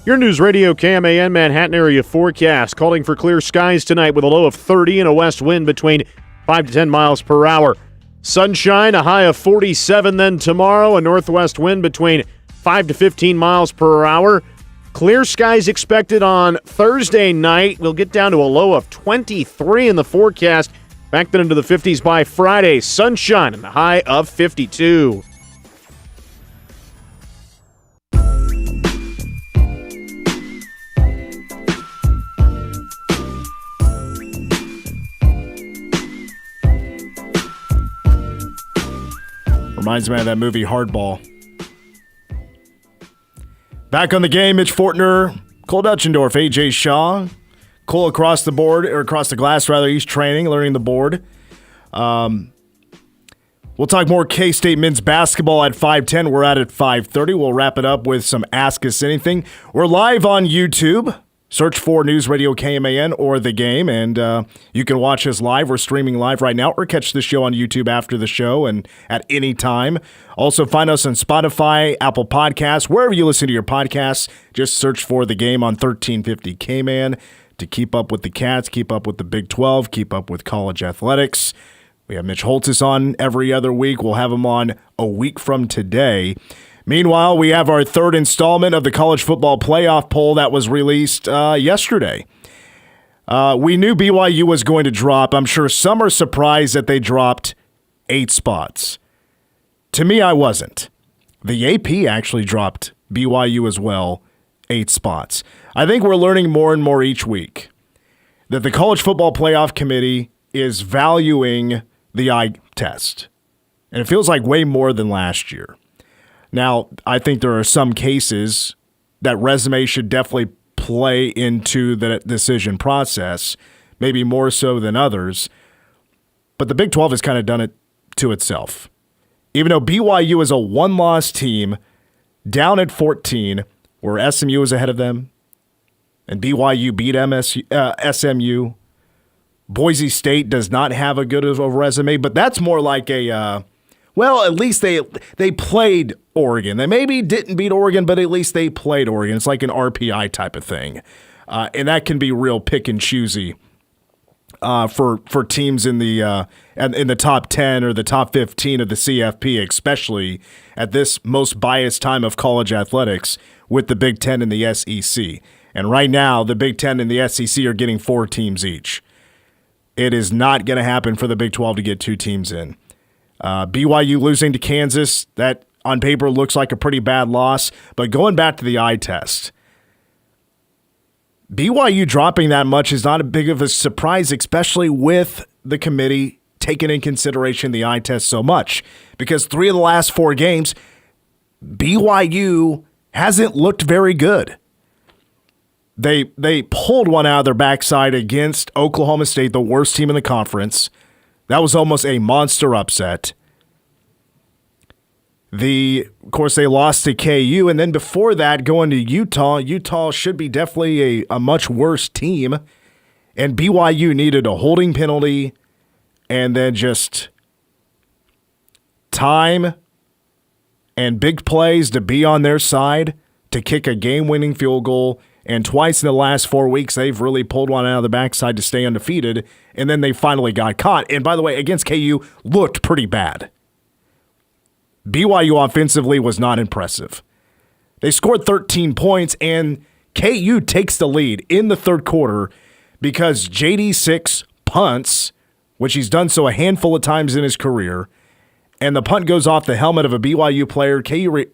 Your News Radio KMAN Manhattan area forecast calling for clear skies tonight with a low of 30 and a west wind between 5 to 10 miles per hour. Sunshine, a high of 47 then tomorrow, a northwest wind between 5 to 15 miles per hour. Clear skies expected on Thursday night. We'll get down to a low of 23 in the forecast. Back then into the 50s by Friday. Sunshine and a high of 52. Reminds me of that movie Hardball. Back on the game, Mitch Fortner, Cole Dutchendorf, AJ Shaw. Cole across the board, or across the glass rather. He's training, learning the board. We'll talk more K-State men's basketball at 5:10. We're at 5:30. We'll wrap it up with some Ask Us Anything. We're live on YouTube. Search for News Radio KMAN or The Game, and you can watch us live. We're streaming live right now, or catch the show on YouTube after the show and at any time. Also, find us on Spotify, Apple Podcasts, wherever you listen to your podcasts. Just search for The Game on 1350 KMAN to keep up with the Cats, keep up with the Big 12, keep up with college athletics. We have Mitch Holtis on every other week. We'll have him on a week from today. Meanwhile, we have our third installment of the college football playoff poll that was released yesterday. We knew BYU was going to drop. I'm sure some are surprised that they dropped 8 spots. To me, I wasn't. The AP actually dropped BYU as well, 8 spots. I think we're learning more and more each week that the College Football Playoff Committee is valuing the eye test. And it feels like way more than last year. Now, I think there are some cases that resume should definitely play into the decision process, maybe more so than others. But the Big 12 has kind of done it to itself. Even though BYU is a one-loss team, down at 14, where SMU is ahead of them, and BYU beat SMU. Boise State does not have a good of a resume, but that's more like a, well, at least they played Oregon. They maybe didn't beat Oregon, but at least they played Oregon. It's like an RPI type of thing. And that can be real pick and choosy for teams in the top 10 or the top 15 of the CFP, especially at this most biased time of college athletics with the Big Ten and the SEC. And right now, the Big Ten and the SEC are getting 4 teams each. It is not going to happen for the Big 12 to get 2 teams in. BYU losing to Kansas, that on paper looks like a pretty bad loss. But going back to the eye test, BYU dropping that much is not a big of a surprise, especially with the committee taking in consideration the eye test so much. Because 3 of the last 4 games, BYU hasn't looked very good. They pulled one out of their backside against Oklahoma State, the worst team in the conference. That was almost a monster upset. Of course, they lost to KU, and then before that, going to Utah. Utah should be definitely a much worse team, and BYU needed a holding penalty and then just time and big plays to be on their side to kick a game-winning field goal. And twice in the last 4 weeks, they've really pulled one out of the backside to stay undefeated, and then they finally got caught. And by the way, against KU, looked pretty bad. BYU offensively was not impressive. They scored 13 points, and KU takes the lead in the third quarter because JD Six punts, which he's done so a handful of times in his career, and the punt goes off the helmet of a BYU player. KU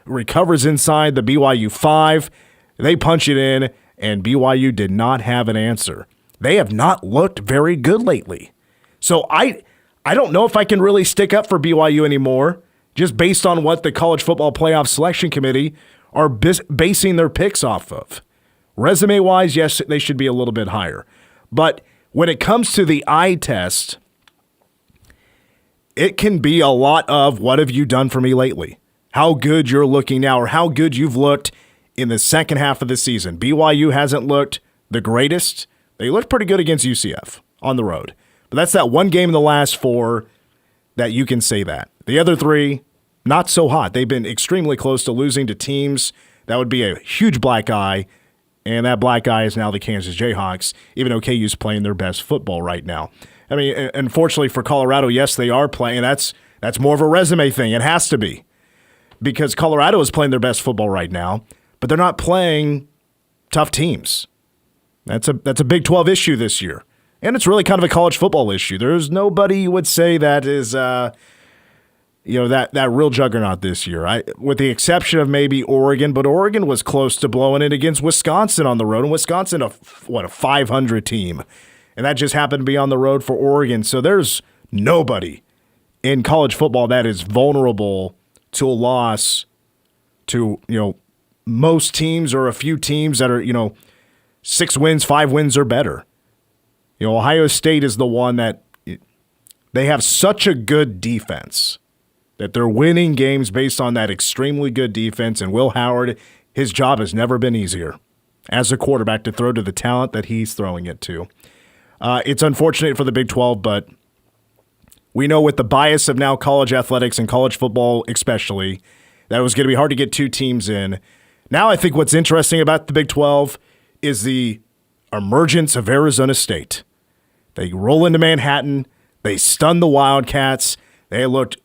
recovers inside the BYU 5. They punch it in, and BYU did not have an answer. They have not looked very good lately. So I don't know if I can really stick up for BYU anymore just based on what the College Football Playoff Selection Committee are basing their picks off of. Resume-wise, yes, they should be a little bit higher. But when it comes to the eye test, it can be a lot of what have you done for me lately? How good you're looking now, or how good you've looked in the second half of the season. BYU hasn't looked the greatest. They looked pretty good against UCF on the road. But that's that one game in the last 4 that you can say that. The other 3, not so hot. They've been extremely close to losing to teams that would be a huge black eye, and that black eye is now the Kansas Jayhawks, even though KU's playing their best football right now. I mean, unfortunately for Colorado, yes, they are playing. That's more of a resume thing. It has to be, because Colorado is playing their best football right now, but they're not playing tough teams. That's a Big 12 issue this year. And it's really kind of a college football issue. There's nobody you would say that is, that real juggernaut this year. With the exception of maybe Oregon, but Oregon was close to blowing it against Wisconsin on the road. And Wisconsin, a 500 team. And that just happened to be on the road for Oregon. So there's nobody in college football that is vulnerable to a loss to, most teams or a few teams that are, 6 wins, 5 wins or better. Ohio State is the one that they have such a good defense that they're winning games based on that extremely good defense. And Will Howard, his job has never been easier as a quarterback to throw to the talent that he's throwing it to. It's unfortunate for the Big 12, but we know with the bias of now college athletics and college football especially, that it was going to be hard to get 2 teams in. Now I think what's interesting about the Big 12 is the emergence of Arizona State. They roll into Manhattan. They stun the Wildcats. They looked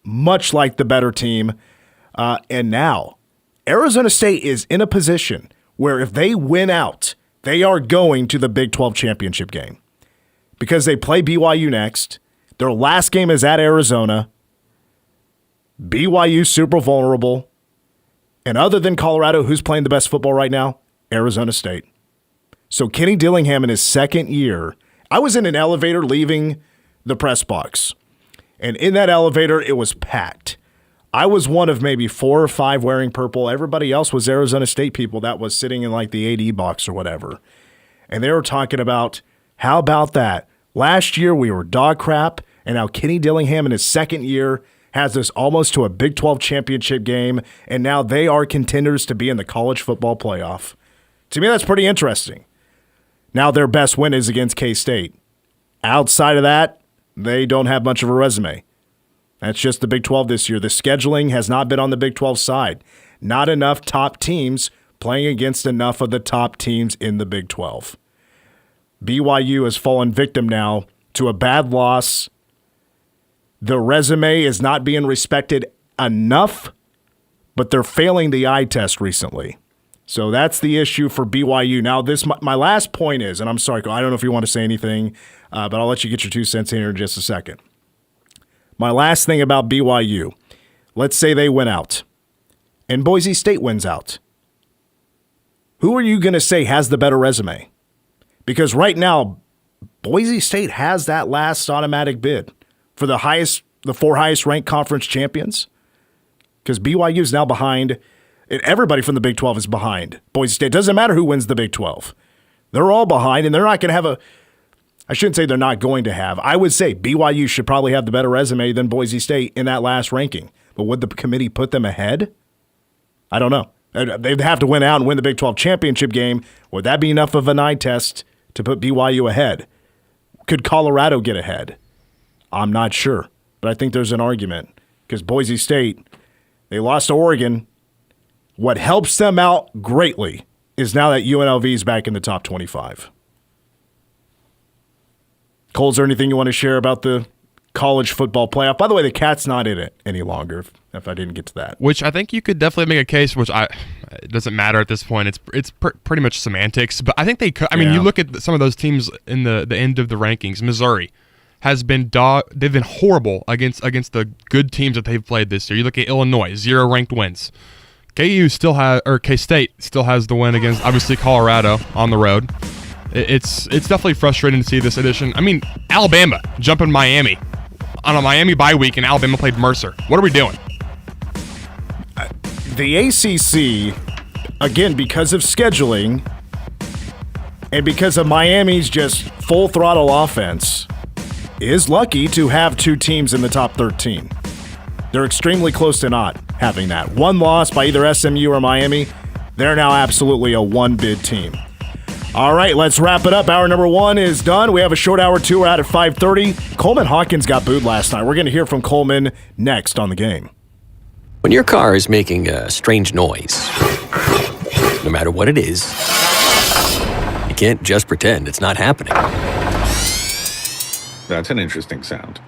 much like the better team. And now Arizona State is in a position where if they win out, they are going to the Big 12 championship game because they play BYU next. Their last game is at Arizona. BYU super vulnerable. And other than Colorado, who's playing the best football right now? Arizona State. So Kenny Dillingham in his second year, I was in an elevator leaving the press box. And in that elevator, it was packed. I was one of maybe 4 or 5 wearing purple. Everybody else was Arizona State people that was sitting in like the AD box or whatever. And they were talking about, how about that? Last year we were dog crap, and now Kenny Dillingham in his second year has us almost to a Big 12 championship game, and now they are contenders to be in the college football playoff. To me, that's pretty interesting. Now their best win is against K-State. Outside of that, they don't have much of a resume. That's just the Big 12 this year. The scheduling has not been on the Big 12 side. Not enough top teams playing against enough of the top teams in the Big 12. BYU has fallen victim now to a bad loss. The resume is not being respected enough, but they're failing the eye test recently. So that's the issue for BYU. Now, my last point is, and I'm sorry, I don't know if you want to say anything, but I'll let you get your 2 cents in here in just a second. My last thing about BYU, let's say they win out, and Boise State wins out. Who are you going to say has the better resume? Because right now, Boise State has that last automatic bid for the 4 highest ranked conference champions. Because BYU is now behind. Everybody from the Big 12 is behind Boise State. It doesn't matter who wins the Big 12. They're all behind, and they're not going to have I shouldn't say they're not going to have. I would say BYU should probably have the better resume than Boise State in that last ranking. But would the committee put them ahead? I don't know. They'd have to win out and win the Big 12 championship game. Would that be enough of an eye test to put BYU ahead? Could Colorado get ahead? I'm not sure. But I think there's an argument. Because Boise State, they lost to Oregon. What helps them out greatly is now that UNLV is back in the top 25. Cole, is there anything you want to share about the college football playoff? By the way, the Cat's not in it any longer, if I didn't get to that. Which I think you could definitely make a case, it doesn't matter at this point. It's pretty much semantics. But I think they could. I mean, you look at some of those teams in the end of the rankings. Missouri has been they've been horrible against the good teams that they've played this year. You look at Illinois, 0 ranked wins. K-State still has the win against, obviously, Colorado on the road. It's definitely frustrating to see this edition. I mean, Alabama jumping Miami. on a Miami bye week and Alabama played Mercer. What are we doing? The ACC, again, because of scheduling and because of Miami's just full throttle offense, is lucky to have two teams in the top 13. They're extremely close to not having that. One loss by either SMU or Miami, they're now absolutely a one-bid team. All right, let's wrap it up. Hour number 1 is done. We have a short hour 2. We're out at 5:30. Coleman Hawkins got booed last night. We're going to hear from Coleman next on the game. When your car is making a strange noise, no matter what it is, you can't just pretend it's not happening. That's an interesting sound.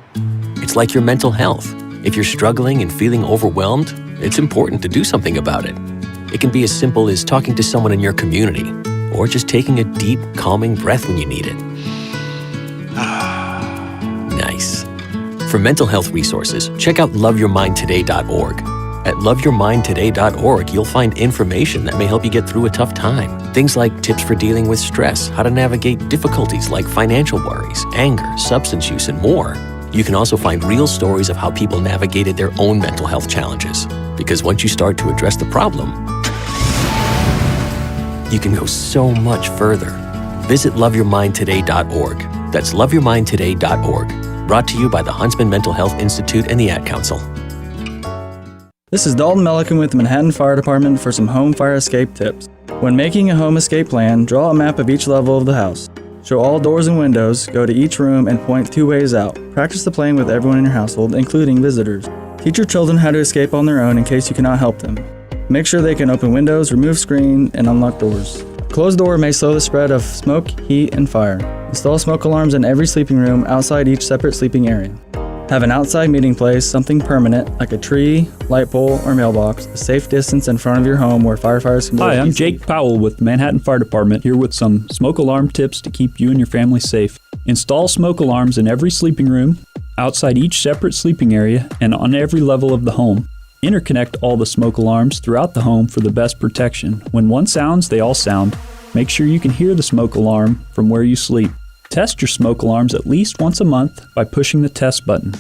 It's like your mental health. If you're struggling and feeling overwhelmed, it's important to do something about it. It can be as simple as talking to someone in your community, or just taking a deep, calming breath when you need it. Nice. For mental health resources, check out loveyourmindtoday.org. At loveyourmindtoday.org, you'll find information that may help you get through a tough time. Things like tips for dealing with stress, how to navigate difficulties like financial worries, anger, substance use, and more. You can also find real stories of how people navigated their own mental health challenges. Because once you start to address the problem, you can go so much further. Visit loveyourmindtoday.org. That's loveyourmindtoday.org. Brought to you by the Huntsman Mental Health Institute and the Ad Council. This is Dalton Melican with the Manhattan Fire Department for some home fire escape tips. When making a home escape plan, draw a map of each level of the house. Show all doors and windows, go to each room, and point 2 ways out. Practice the plan with everyone in your household, including visitors. Teach your children how to escape on their own in case you cannot help them. Make sure they can open windows, remove screen, and unlock doors. A closed door may slow the spread of smoke, heat, and fire. Install smoke alarms in every sleeping room outside each separate sleeping area. Have an outside meeting place, something permanent, like a tree, light pole, or mailbox, a safe distance in front of your home where firefighters can Hi, I'm Jake Powell with Manhattan Fire Department, here with some smoke alarm tips to keep you and your family safe. Install smoke alarms in every sleeping room, outside each separate sleeping area, and on every level of the home. Interconnect all the smoke alarms throughout the home for the best protection. When one sounds, they all sound. Make sure you can hear the smoke alarm from where you sleep. Test your smoke alarms at least once a month by pushing the test button.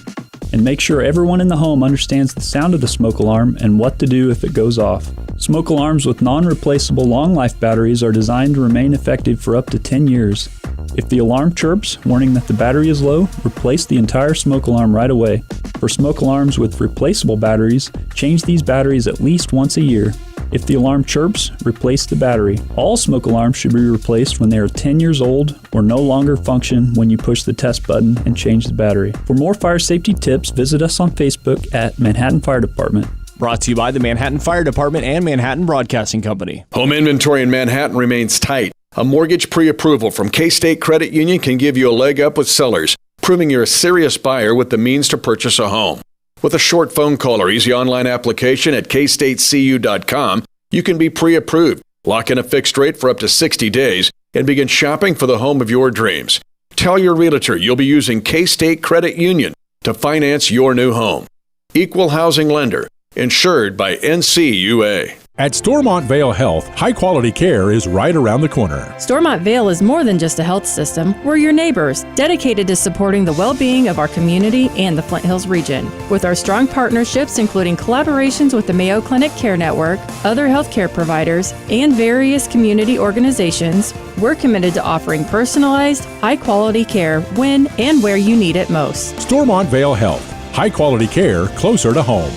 And make sure everyone in the home understands the sound of the smoke alarm and what to do if it goes off. Smoke alarms with non-replaceable long-life batteries are designed to remain effective for up to 10 years. If the alarm chirps, warning that the battery is low, replace the entire smoke alarm right away. For smoke alarms with replaceable batteries, change these batteries at least once a year. If the alarm chirps, replace the battery. All smoke alarms should be replaced when they are 10 years old or no longer function when you push the test button and change the battery. For more fire safety tips, visit us on Facebook at Manhattan Fire Department. Brought to you by the Manhattan Fire Department and Manhattan Broadcasting Company. Home inventory in Manhattan remains tight. A mortgage pre-approval from K-State Credit Union can give you a leg up with sellers, proving you're a serious buyer with the means to purchase a home. With a short phone call or easy online application at kstatecu.com, you can be pre-approved, lock in a fixed rate for up to 60 days, and begin shopping for the home of your dreams. Tell your realtor you'll be using K-State Credit Union to finance your new home. Equal housing lender, insured by NCUA. At Stormont Vale Health, high-quality care is right around the corner. Stormont Vale is more than just a health system. We're your neighbors, dedicated to supporting the well-being of our community and the Flint Hills region. With our strong partnerships, including collaborations with the Mayo Clinic Care Network, other healthcare providers, and various community organizations, we're committed to offering personalized, high-quality care when and where you need it most. Stormont Vale Health, high-quality care closer to home.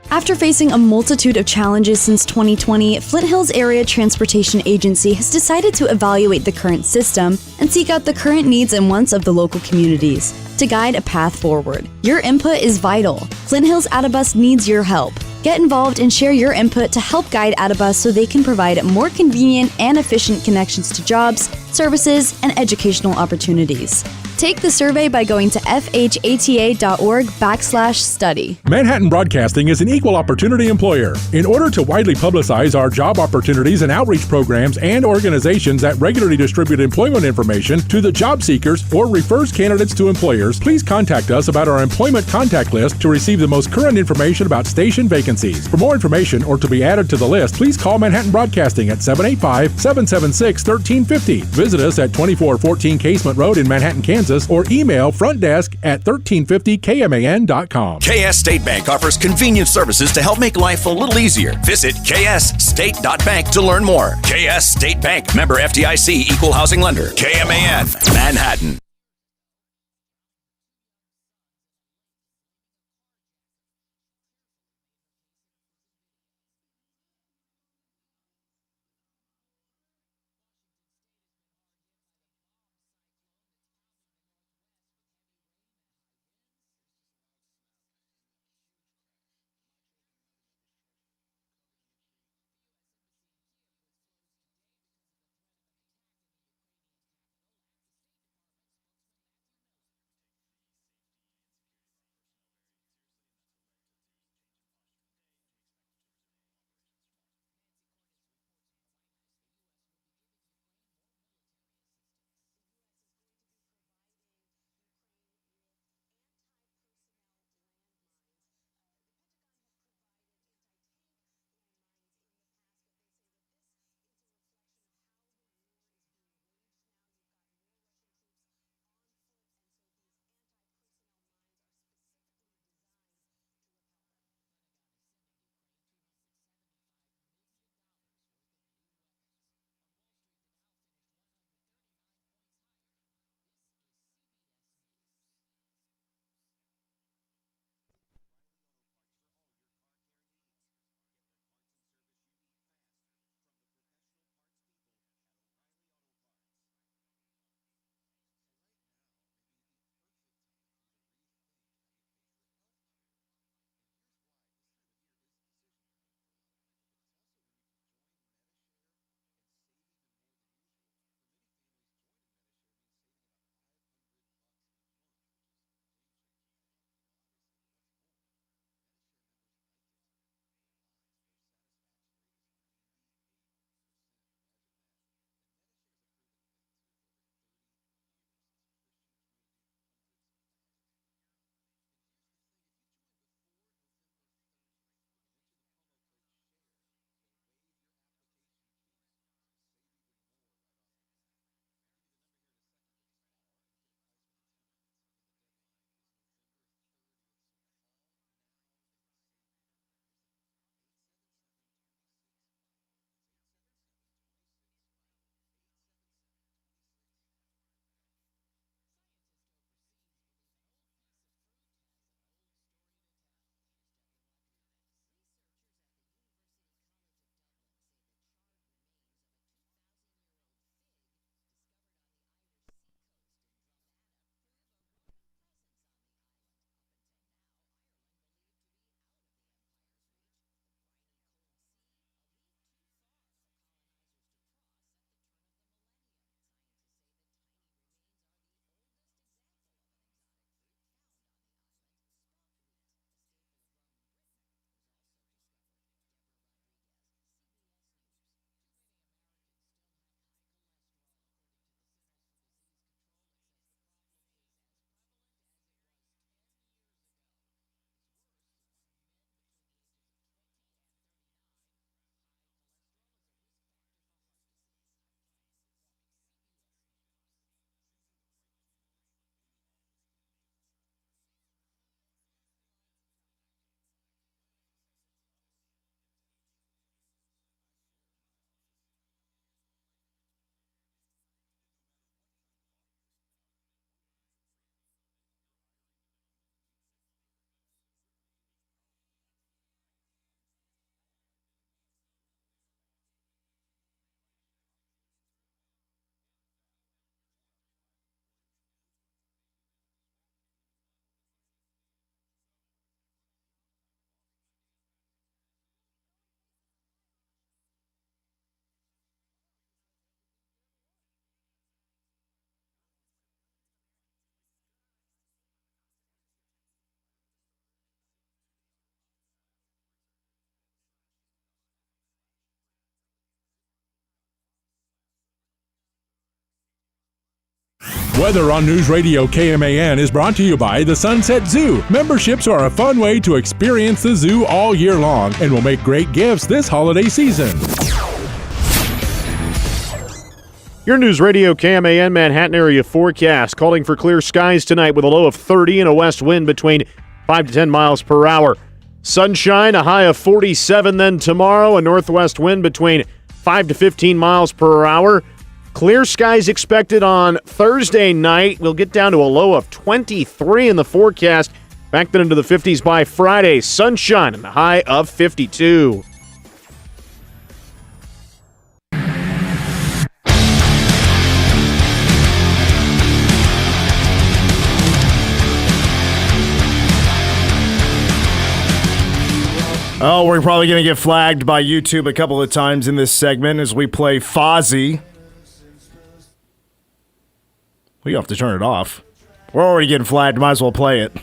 After facing a multitude of challenges since 2020, Flint Hills Area Transportation Agency has decided to evaluate the current system and seek out the current needs and wants of the local communities to guide a path forward. Your input is vital. Flint Hills Autobus needs your help. Get involved and share your input to help guide Autobus so they can provide more convenient and efficient connections to jobs, services, and educational opportunities. Take the survey by going to fhata.org/study. Manhattan Broadcasting is an equal opportunity employer. In order to widely publicize our job opportunities and outreach programs and organizations that regularly distribute employment information to the job seekers or refers candidates to employers, please contact us about our employment contact list to receive the most current information about station vacancies. For more information or to be added to the list, please call Manhattan Broadcasting at 785-776-1350. Visit us at 2414 Casement Road in Manhattan, Kansas, or email frontdesk@1350kman.com. KS State Bank offers convenient services to help make life a little easier. Visit ksstate.bank to learn more. KS State Bank, member FDIC, equal housing lender. KMAN, Manhattan. Weather on News Radio KMAN is brought to you by the Sunset Zoo. Memberships are a fun way to experience the zoo all year long and will make great gifts this holiday season. Your News Radio KMAN Manhattan area forecast calling for clear skies tonight with a low of 30 and a west wind between 5 to 10 miles per hour. Sunshine, a high of 47 then tomorrow, a northwest wind between 5 to 15 miles per hour. Clear skies expected on Thursday night. We'll get down to a low of 23 in the forecast. Back then into the 50s by Friday. Sunshine and a high of 52. Oh, we're probably going to get flagged by YouTube a couple of times in this segment as we play Fozzy. We have to turn it off. We're already getting flagged. Might as well play it.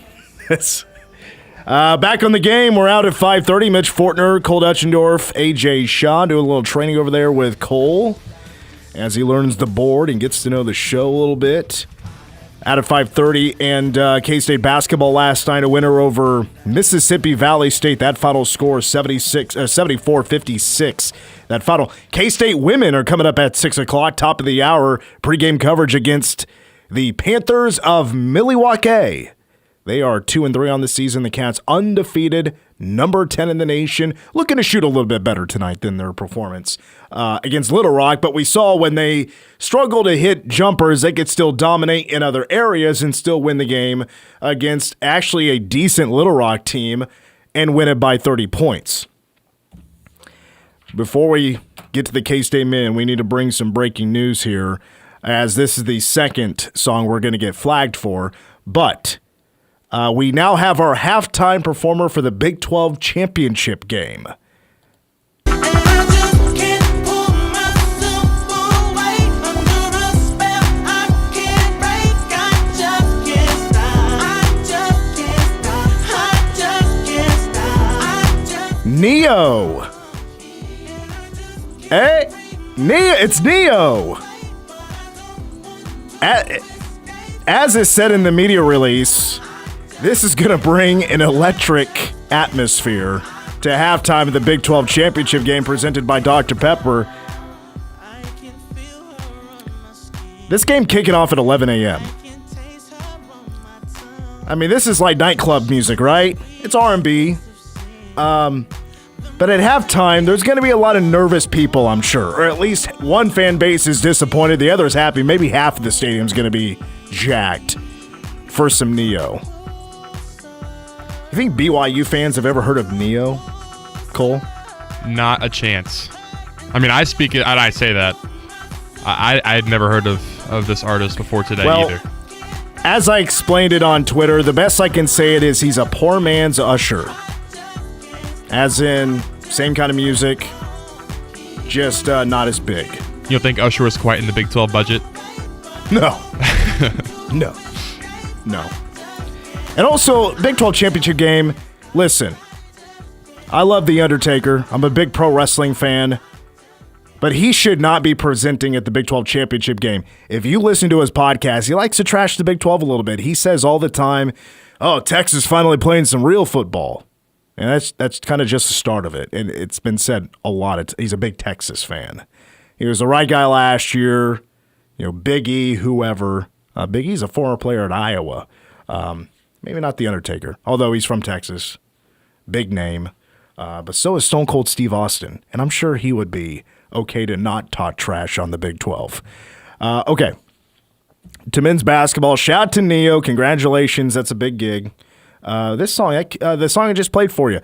Back on the game. We're out at 5:30. Mitch Fortner, Cole Dutchendorf, AJ Shaw doing a little training over there with Cole as he learns the board and gets to know the show a little bit. Out at 5:30, and K-State basketball last night, a winner over Mississippi Valley State. That final score, 74-56. That final. K-State women are coming up at 6 o'clock, top of the hour. Pregame coverage against the Panthers of Milwaukee. They are 2-3 on the season. The Cats undefeated, number 10 in the nation. Looking to shoot a little bit better tonight than their performance against Little Rock. But we saw when they struggle to hit jumpers, they could still dominate in other areas and still win the game against actually a decent Little Rock team and win it by 30 points. Before we get to the K-State men, we need to bring some breaking news here, as this is the second song we're going to get flagged for. But we now have our halftime performer for the Big 12 championship game. Neo. Hey, Neo, it's Neo. As is said in the media release, this is going to bring an electric atmosphere to halftime of the Big 12 championship game presented by Dr. Pepper. This game kicking off at 11 a.m. I mean, this is like nightclub music, right? It's R&B. But at halftime, there's going to be a lot of nervous people, I'm sure. Or at least one fan base is disappointed, the other is happy. Maybe half of the stadium's going to be jacked for some Neo. You think BYU fans have ever heard of Neo, Cole? Not a chance. I mean, I speak it, and I say that. I had never heard of this artist before today either. As I explained it on Twitter, the best I can say it is he's a poor man's Usher. As in, same kind of music, just not as big. You don't think Usher was quite in the Big 12 budget? No. No. And also, Big 12 championship game, listen, I love The Undertaker. I'm a big pro wrestling fan. But he should not be presenting at the Big 12 championship game. If you listen to his podcast, he likes to trash the Big 12 a little bit. He says all the time, oh, Texas finally playing some real football. And that's kind of just the start of it. And it's been said a lot. He's a big Texas fan. He was the right guy last year. You know, Big E, whoever. Big E's a former player at Iowa. Maybe not The Undertaker, although he's from Texas. Big name. But so is Stone Cold Steve Austin. And I'm sure he would be okay to not talk trash on the Big 12. Okay. To men's basketball, shout out to Neo. Congratulations. That's a big gig. The song I just played for you,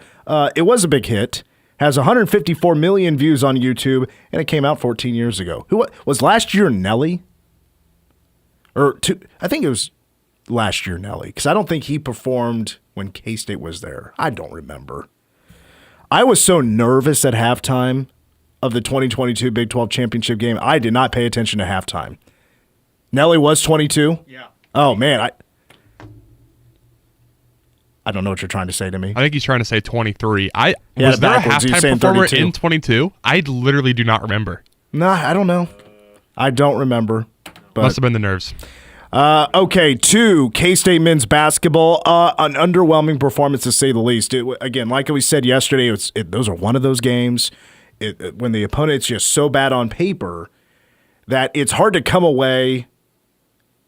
it was a big hit. Has 154 million views on YouTube, and it came out 14 years ago. Who was last year? Nelly, I think it was last year. Nelly, because I don't think he performed when K-State was there. I don't remember. I was so nervous at halftime of the 2022 Big 12 championship game. I did not pay attention to halftime. Nelly was 22. Yeah. Oh man, I don't know what you're trying to say to me. I think he's trying to say 23. Was there a backwards. halftime performer in 22? I literally do not remember. Nah, I don't know. I don't remember. But, must have been the nerves. Okay, to K-State men's basketball, an underwhelming performance to say the least. Again, like we said yesterday, those are one of those games when the opponent's just so bad on paper that it's hard to come away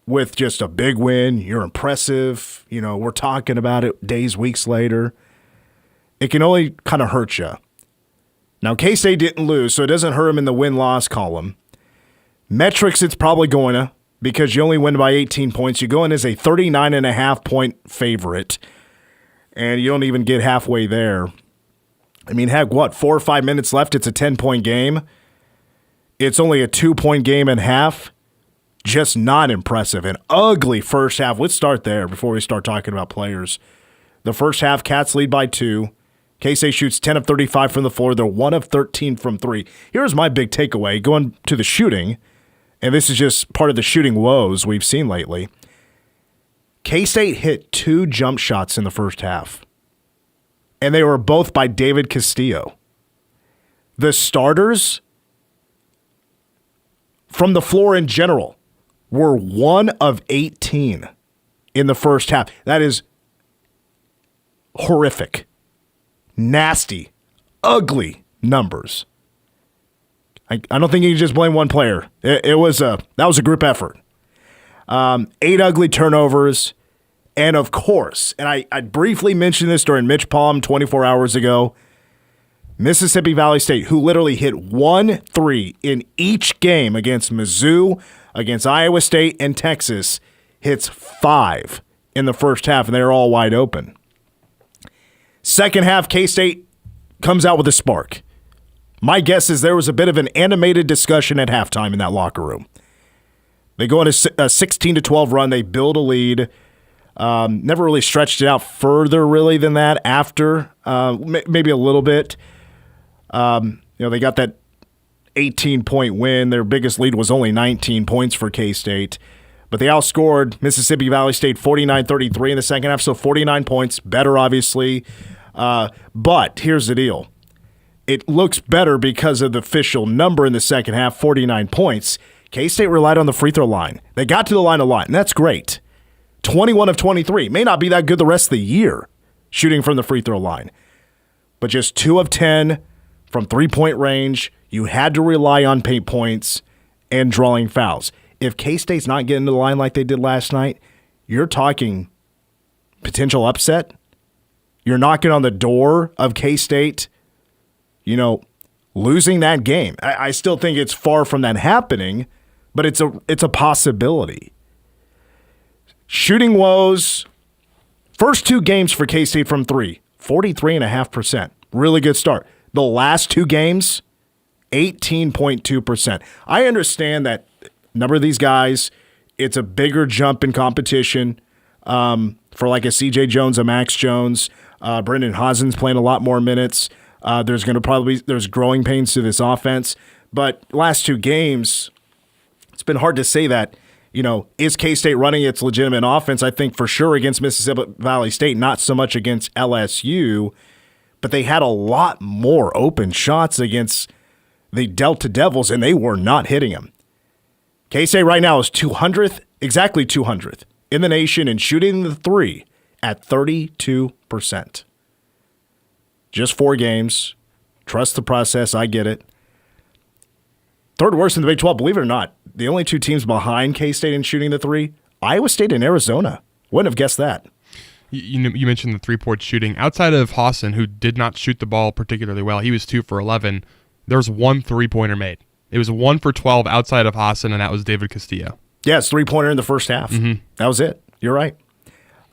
with just a big win. You're impressive. We're talking about it days, weeks later. It can only kind of hurt you. Now, K-State didn't lose, so it doesn't hurt them in the win-loss column. Metrics, it's probably going to, because you only win by 18 points. You go in as a 39.5-point favorite, and you don't even get halfway there. I mean, heck, 4 or 5 minutes left? It's a 10-point game. It's only a 2-point game and a half. Just not impressive. An ugly first half. Let's start there before we start talking about players. The first half, Cats lead by 2. K-State shoots 10 of 35 from the floor. They're 1 of 13 from 3. Here's my big takeaway going to the shooting, and this is just part of the shooting woes we've seen lately. K-State hit 2 jump shots in the first half, and they were both by David Castillo. The starters from the floor in general were 1 of 18 in the first half. That is horrific. Nasty, ugly numbers. I don't think you can just blame one player. That was a group effort. 8 ugly turnovers, and of course, and I briefly mentioned this during Mitch Palm 24 hours ago, Mississippi Valley State, who literally hit 1 3 in each game against Mizzou, against Iowa State, and Texas, hits 5 in the first half, and they're all wide open. Second half, K-State comes out with a spark. My guess is there was a bit of an animated discussion at halftime in that locker room. They go on a 16-12 run. They build a lead. Never really stretched it out further, really, than that after. Maybe a little bit. They got that 18-point win. Their biggest lead was only 19 points for K-State. But they outscored Mississippi Valley State 49-33 in the second half, so 49 points. Better, obviously. But here's the deal. It looks better because of the official number in the second half, 49 points. K-State relied on the free throw line. They got to the line a lot, and that's great. 21 of 23. May not be that good the rest of the year shooting from the free throw line. But just 2 of 10 from three-point range. You had to rely on paint points and drawing fouls. If K-State's not getting to the line like they did last night, you're talking potential upset. You're knocking on the door of K-State, losing that game. I still think it's far from that happening, but it's a possibility. Shooting woes, first 2 games for K-State from 3, 43.5%. Really good start. The last 2 games, 18.2%. I understand that number of these guys, it's a bigger jump in competition for like a C.J. Jones, a Max Jones. Brendan Hazen's playing a lot more minutes. There's growing pains to this offense. But last 2 games, it's been hard to say that, is K-State running its legitimate offense? I think for sure against Mississippi Valley State, not so much against LSU. But they had a lot more open shots against the Delta Devils, and they were not hitting them. K-State right now is 200th, exactly 200th in the nation in shooting the 3 at 32%. Just 4 games. Trust the process. I get it. Third worst in the Big 12, believe it or not. The only 2 teams behind K-State in shooting the 3, Iowa State and Arizona. Wouldn't have guessed that. You mentioned the 3-point shooting. Outside of Hawson, who did not shoot the ball particularly well, he was 2 for 11. There was 1 3-pointer made. It was 1 for 12 outside of Hawson, and that was David Castillo. Yes, 3-pointer in the first half. Mm-hmm. That was it. You're right.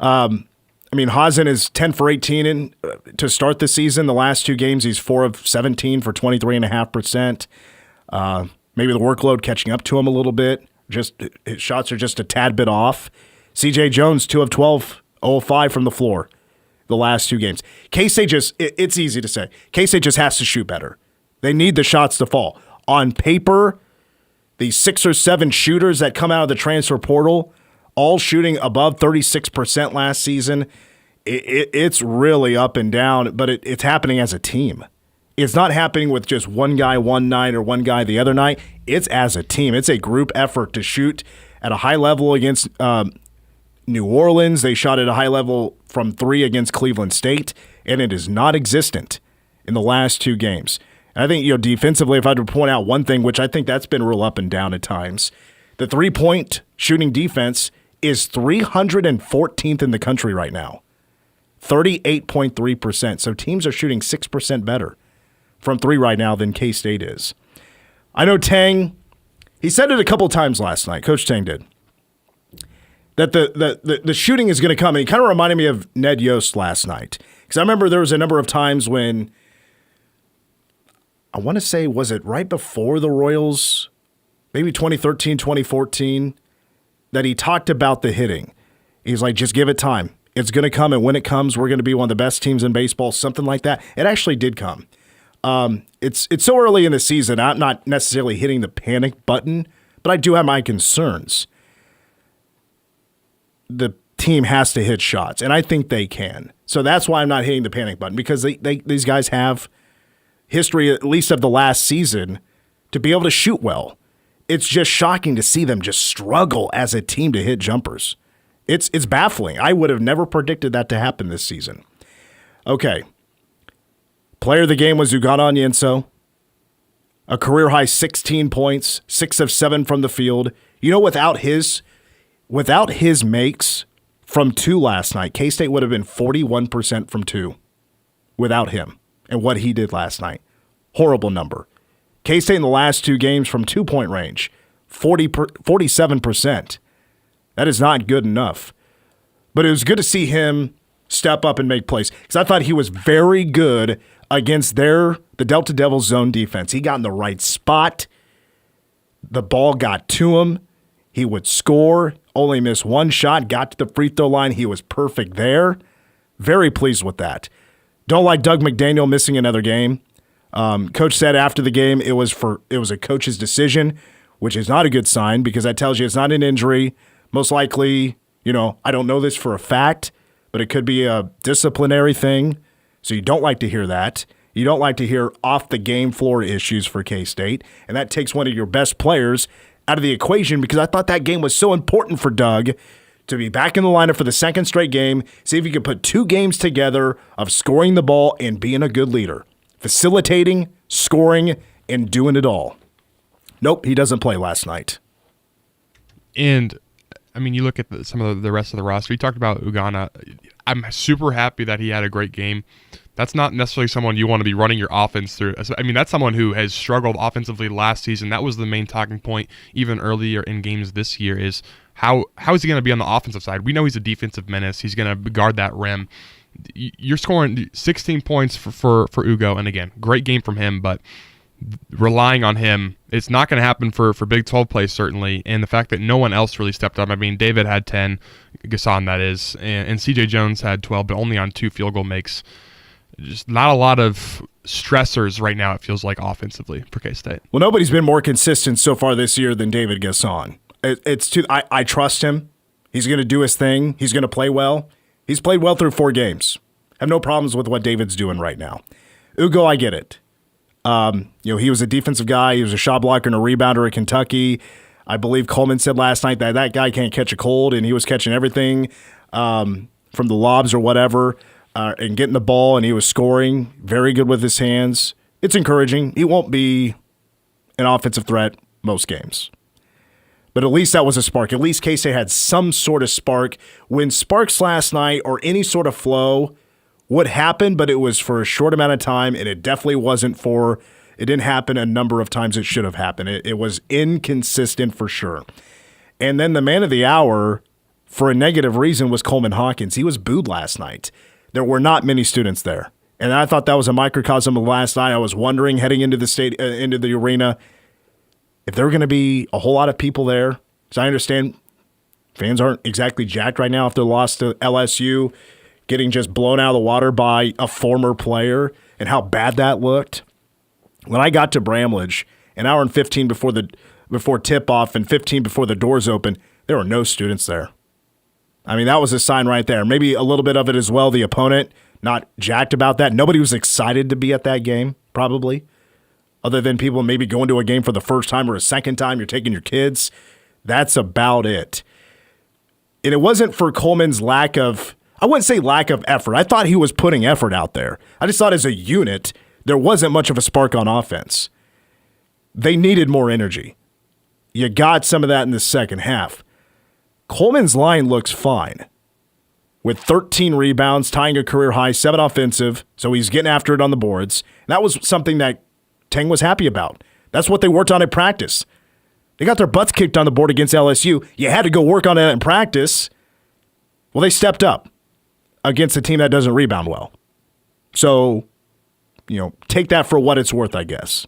Hazen is 10 for 18 to start the season. The last 2 games, he's 4 of 17 for 23.5%. Maybe the workload catching up to him a little bit. Just his shots are just a tad bit off. C.J. Jones, 2 of 12, 0 of 5 from the floor the last 2 games. K-State it's easy to say. K-State just has to shoot better. They need the shots to fall. On paper, the 6 or 7 shooters that come out of the transfer portal, all shooting above 36% last season, it's really up and down, but it's happening as a team. It's not happening with just one guy one night or one guy the other night. It's as a team. It's a group effort to shoot at a high level against New Orleans. They shot at a high level from 3 against Cleveland State, and it is not existent in the last 2 games. I think, defensively, if I had to point out one thing, which I think that's been real up and down at times, the three-point shooting defense is 314th in the country right now. 38.3%. So teams are shooting 6% better from three right now than K-State is. I know Tang, he said it a couple times last night, Coach Tang did, that the shooting is going to come. And he kind of reminded me of Ned Yost last night. Because I remember there was a number of times when, I want to say, was it right before the Royals, maybe 2013, 2014, that he talked about the hitting. He's like, just give it time. It's going to come, and when it comes, we're going to be one of the best teams in baseball, something like that. It actually did come. It's so early in the season, I'm not necessarily hitting the panic button, but I do have my concerns. The team has to hit shots, and I think they can. So that's why I'm not hitting the panic button, because these guys have history, at least of the last season, to be able to shoot well. It's just shocking to see them just struggle as a team to hit jumpers. It's baffling. I would have never predicted that to happen this season. Okay. Player of the game was Ugonna Onyenso. A career-high 16 points, 6 of 7 from the field. Without his makes from 2 last night, K-State would have been 41% from 2 without him and what he did last night. Horrible number. K-State in the last 2 games from 2-point range, 47%. That is not good enough. But it was good to see him step up and make plays, because I thought he was very good against the Delta Devils zone defense. He got in the right spot. The ball got to him. He would score, only missed 1 shot, got to the free throw line. He was perfect there. Very pleased with that. Don't like Doug McDaniel missing another game. Coach said after the game it was a coach's decision, which is not a good sign, because that tells you it's not an injury. Most likely, I don't know this for a fact, but it could be a disciplinary thing. So you don't like to hear that. You don't like to hear off the game floor issues for K-State, and that takes one of your best players out of the equation, because I thought that game was so important for Doug to be back in the lineup for the second straight game, see if he could put 2 games together of scoring the ball and being a good leader. Facilitating, scoring, and doing it all. Nope, he doesn't play last night. And, you look at some of the rest of the roster. You talked about Ugonna. I'm super happy that he had a great game. That's not necessarily someone you want to be running your offense through. That's someone who has struggled offensively last season. That was the main talking point even earlier in games this year, is how is he going to be on the offensive side? We know he's a defensive menace. He's going to guard that rim. You're scoring 16 points for Ugo, and again, great game from him, but relying on him, it's not going to happen for Big 12 play, certainly, and the fact that no one else really stepped up. David had 10, Gasson that is, and CJ Jones had 12, but only on 2 field goal makes. Just not a lot of stressors right now, it feels like, offensively for K-State. Well, nobody's been more consistent so far this year than David Gasson. I trust him. He's going to do his thing. He's going to play well. He's played well through 4 games. I have no problems with what David's doing right now. Ugo, I get it. He was a defensive guy. He was a shot blocker and a rebounder at Kentucky. I believe Coleman said last night that guy can't catch a cold, and he was catching everything from the lobs or whatever, and getting the ball, and he was scoring. Very good with his hands. It's encouraging. He won't be an offensive threat most games. But at least that was a spark. At least K-State had some sort of spark. When sparks last night or any sort of flow would happen, but it was for a short amount of time, and it definitely it didn't happen a number of times it should have happened. It was inconsistent for sure. And then the man of the hour, for a negative reason, was Coleman Hawkins. He was booed last night. There were not many students there. And I thought that was a microcosm of last night. I was wondering, heading into the arena, if there were going to be a whole lot of people there. Because I understand fans aren't exactly jacked right now after the loss to LSU, getting just blown out of the water by a former player, and how bad that looked. When I got to Bramlage, an hour and 15 before tip-off and 15 before the doors opened, there were no students there. That was a sign right there. Maybe a little bit of it as well, the opponent not jacked about that. Nobody was excited to be at that game, probably, other than people maybe going to a game for the first time or a second time. You're taking your kids. That's about it. And it wasn't for Coleman's I wouldn't say lack of effort. I thought he was putting effort out there. I just thought as a unit, there wasn't much of a spark on offense. They needed more energy. You got some of that in the second half. Coleman's line looks fine. With 13 rebounds, tying a career high, 7 offensive, so he's getting after it on the boards. That was something that Tang was happy about. That's what they worked on at practice. They got their butts kicked on the board against LSU. You had to go work on it in practice. Well, they stepped up against a team that doesn't rebound well. So, take that for what it's worth, I guess.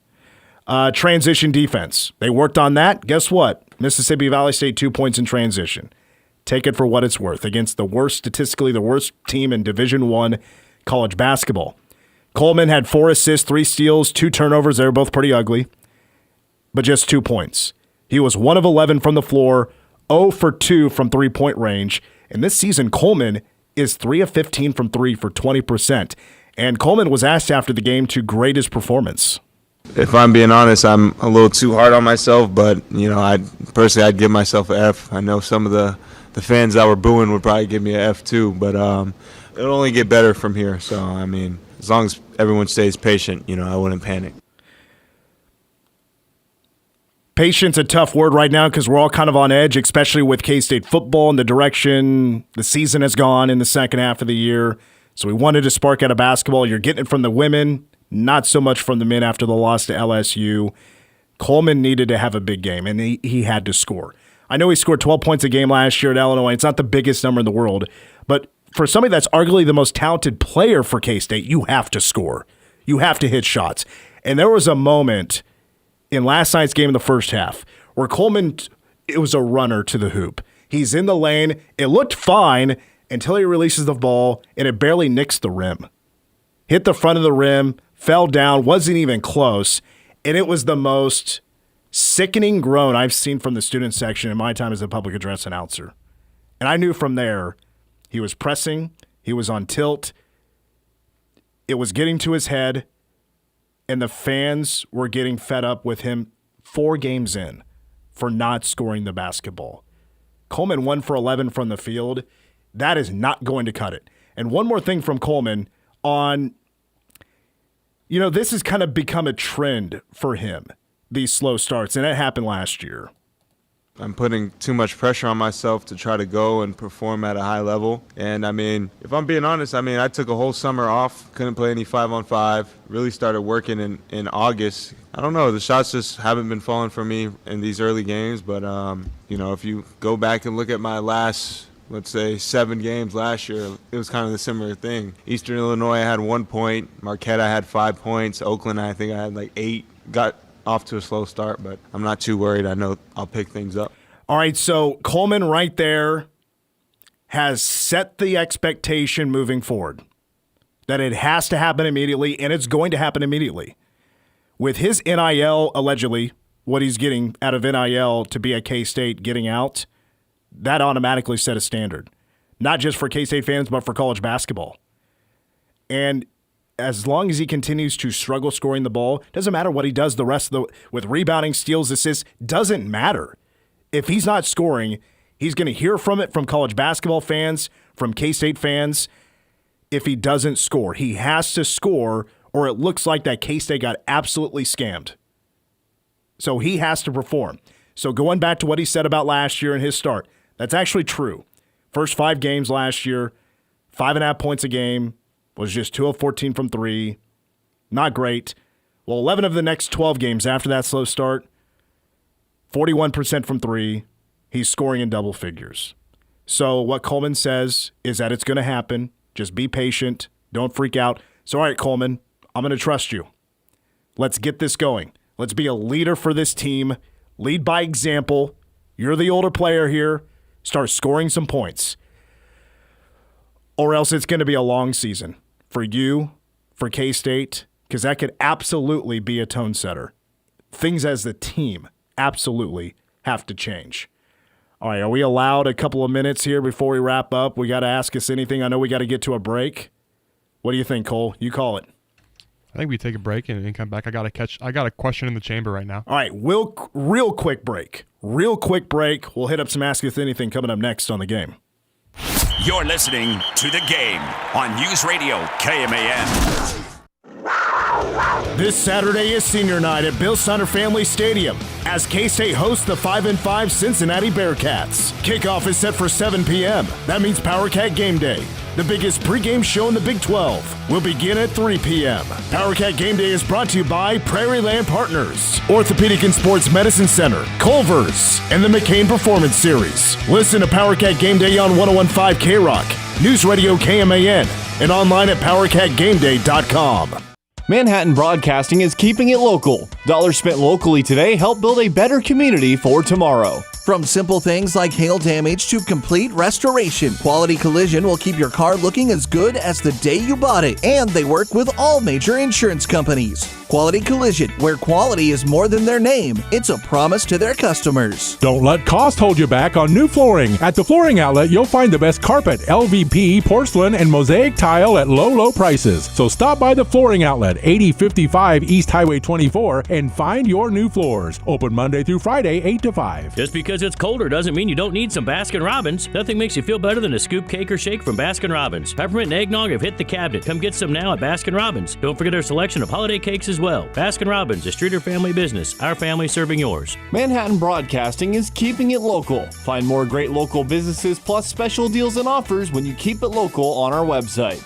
Transition defense. They worked on that. Guess what? Mississippi Valley State 2 points in transition. Take it for what it's worth against statistically the worst team in Division I college basketball. Coleman had 4 assists, 3 steals, 2 turnovers. They were both pretty ugly, but just 2 points. He was 1 of 11 from the floor, 0 for 2 from three-point range. And this season, Coleman is 3 of 15 from 3 for 20%. And Coleman was asked after the game to grade his performance. If I'm being honest, I'm a little too hard on myself, but, I'd give myself an F. I know some of the fans that were booing would probably give me an F too, but it'll only get better from here. So, as long as everyone stays patient, I wouldn't panic. Patience a tough word right now because we're all kind of on edge, especially with K-State football and the direction the season has gone in the second half of the year. So we wanted to spark out of basketball. You're getting it from the women, not so much from the men after the loss to LSU. Coleman needed to have a big game, and he had to score. I know he scored 12 points a game last year at Illinois. It's not the biggest number in the world, but for somebody that's arguably the most talented player for K-State, you have to score. You have to hit shots. And there was a moment in last night's game in the first half where Coleman, it was a runner to the hoop. He's in the lane. It looked fine until he releases the ball, and it barely nicks the rim. Hit the front of the rim, fell down, wasn't even close, and it was the most sickening groan I've seen from the student section in my time as a public address announcer. And I knew from there he was pressing, he was on tilt, it was getting to his head, and the fans were getting fed up with him 4 games in for not scoring the basketball. Coleman 1 for 11 from the field. That is not going to cut it. And one more thing from Coleman on, this has kind of become a trend for him, these slow starts, and it happened last year. I'm putting too much pressure on myself to try to go and perform at a high level. And, if I'm being honest, I took a whole summer off, couldn't play any 5-on-5, really started working in August. I don't know, the shots just haven't been falling for me in these early games. But, if you go back and look at my last, let's say, 7 games last year, it was kind of a similar thing. Eastern Illinois, I had 1 point. Marquette, I had 5 points. Oakland, I think I had like 8. Got off to a slow start, but I'm not too worried. I know I'll pick things up. All right, so Coleman right there has set the expectation moving forward that it has to happen immediately, and it's going to happen immediately. With his NIL, allegedly, what he's getting out of NIL to be at K-State getting out, that automatically set a standard, not just for K-State fans, but for college basketball. And as long as he continues to struggle scoring the ball, doesn't matter what he does the rest of with rebounding, steals, assists, doesn't matter. If he's not scoring, he's going to hear from it from college basketball fans, from K-State fans. If he doesn't score, he has to score, or it looks like that K-State got absolutely scammed. So he has to perform. So going back to what he said about last year and his start, that's actually true. First 5 games last year, 5.5 points a game, was just 2 of 14 from 3. Not great. Well, 11 of the next 12 games after that slow start, 41% from 3. He's scoring in double figures. So what Coleman says is that it's going to happen. Just be patient. Don't freak out. So, all right, Coleman, I'm going to trust you. Let's get this going. Let's be a leader for this team. Lead by example. You're the older player here. Start scoring some points. Or else it's going to be a long season for you, for K-State, because that could absolutely be a tone setter. Things as the team absolutely have to change. All right, are we allowed a couple of minutes here before we wrap up? We got to ask us anything. I know we got to get to a break. What do you think, Cole? You call it. I think we take a break and come back. I got a question in the chamber right now. All right, real quick break. Real quick break. We'll hit up some Ask Us Anything coming up next on The Game. You're listening to The Game on News Radio KMAN. This Saturday is senior night at Bill Snyder Family Stadium as K-State hosts the 5-5 Cincinnati Bearcats. Kickoff is set for 7 p.m. That means PowerCat Game Day, the biggest pregame show in the Big 12, will begin at 3 p.m. PowerCat Game Day is brought to you by Prairie Land Partners, Orthopedic and Sports Medicine Center, Culver's, and the McCain Performance Series. Listen to PowerCat Game Day on 101.5 K-Rock, News Radio KMAN, and online at PowerCatGameDay.com. Manhattan Broadcasting is keeping it local. Dollars spent locally today help build a better community for tomorrow. From simple things like hail damage to complete restoration, Quality Collision will keep your car looking as good as the day you bought it, and they work with all major insurance companies. Quality Collision, where quality is more than their name, it's a promise to their customers. Don't let cost hold you back on new flooring. At the Flooring Outlet, you'll find the best carpet, LVP, porcelain, and mosaic tile at low prices. So stop by the Flooring Outlet, 8055 East Highway 24, and find your new floors. Open Monday through Friday, 8 to 5. Just because it's colder doesn't mean you don't need some Baskin-Robbins. Nothing makes you feel better than a scoop cake or shake from Baskin-Robbins. Peppermint and eggnog have hit the cabinet. Come get some now at Baskin-Robbins. Don't forget our selection of holiday cakes as well. Baskin-Robbins, a Streeter family business. Our family serving yours. Manhattan Broadcasting is keeping it local. Find more great local businesses plus special deals and offers when you keep it local on our website.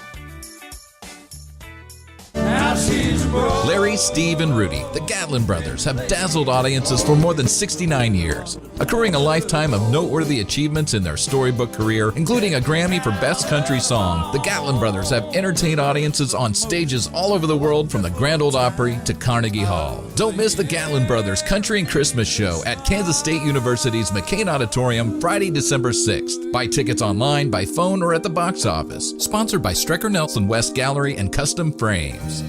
Larry, Steve, and Rudy, the Gatlin brothers, have dazzled audiences for more than 69 years, accruing a lifetime of noteworthy achievements in their storybook career, including a Grammy for Best Country Song. The Gatlin brothers have entertained audiences on stages all over the world, from the Grand Ole Opry to Carnegie Hall. Don't miss the Gatlin brothers Country and Christmas Show at Kansas State University's McCain Auditorium, Friday, December 6th. Buy tickets online, by phone, or at the box office. Sponsored by Strecker Nelson West Gallery and Custom Frames.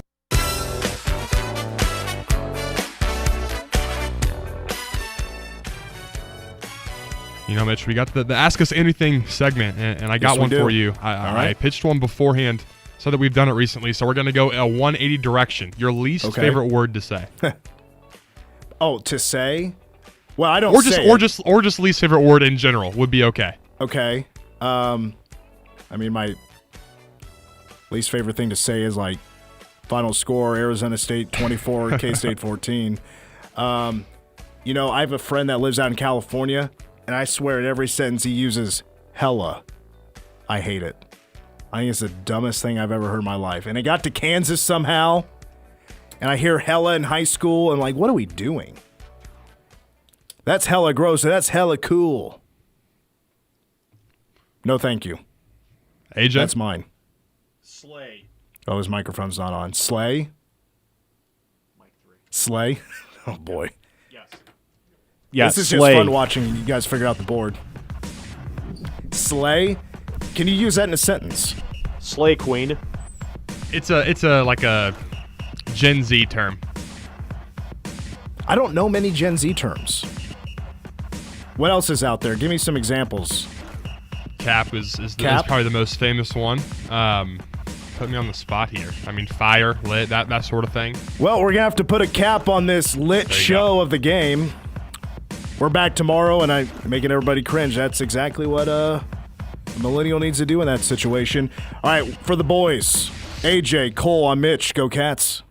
You know, Mitch, we got the Ask Us Anything segment, and I got one for you. I pitched one beforehand so that we've done it recently, so we're going to go a 180 direction. Your least favorite word to say. To say? Well, I don't or just least favorite word in general would be okay. Okay. I mean, my least favorite thing to say is like final score, Arizona State 24, K-State 14. I have a friend that lives out in California, and I swear at every sentence he uses hella. I hate it. I think it's the dumbest thing I've ever heard in my life. And it got to Kansas somehow, and I hear hella in high school, and like, what are we doing? That's hella gross, and that's hella cool. No, thank you. AJ? That's mine. Slay. Oh, his microphone's not on. Slay? Mic 3. Slay? Oh, boy. Yeah, this is slay. just fun watching you guys figure out the board. Slay? Can you use that in a sentence? Slay queen. It's a like a Gen Z term. I don't know many Gen Z terms. What else is out there? Give me some examples. Cap is probably the most famous one. Put me on the spot here. I mean, fire, lit, that sort of thing. Well, we're going to have to put a cap on this lit show of the game. We're back tomorrow, and I'm making everybody cringe. That's exactly what a millennial needs to do in that situation. All right, for the boys, AJ, Cole, I'm Mitch. Go Cats.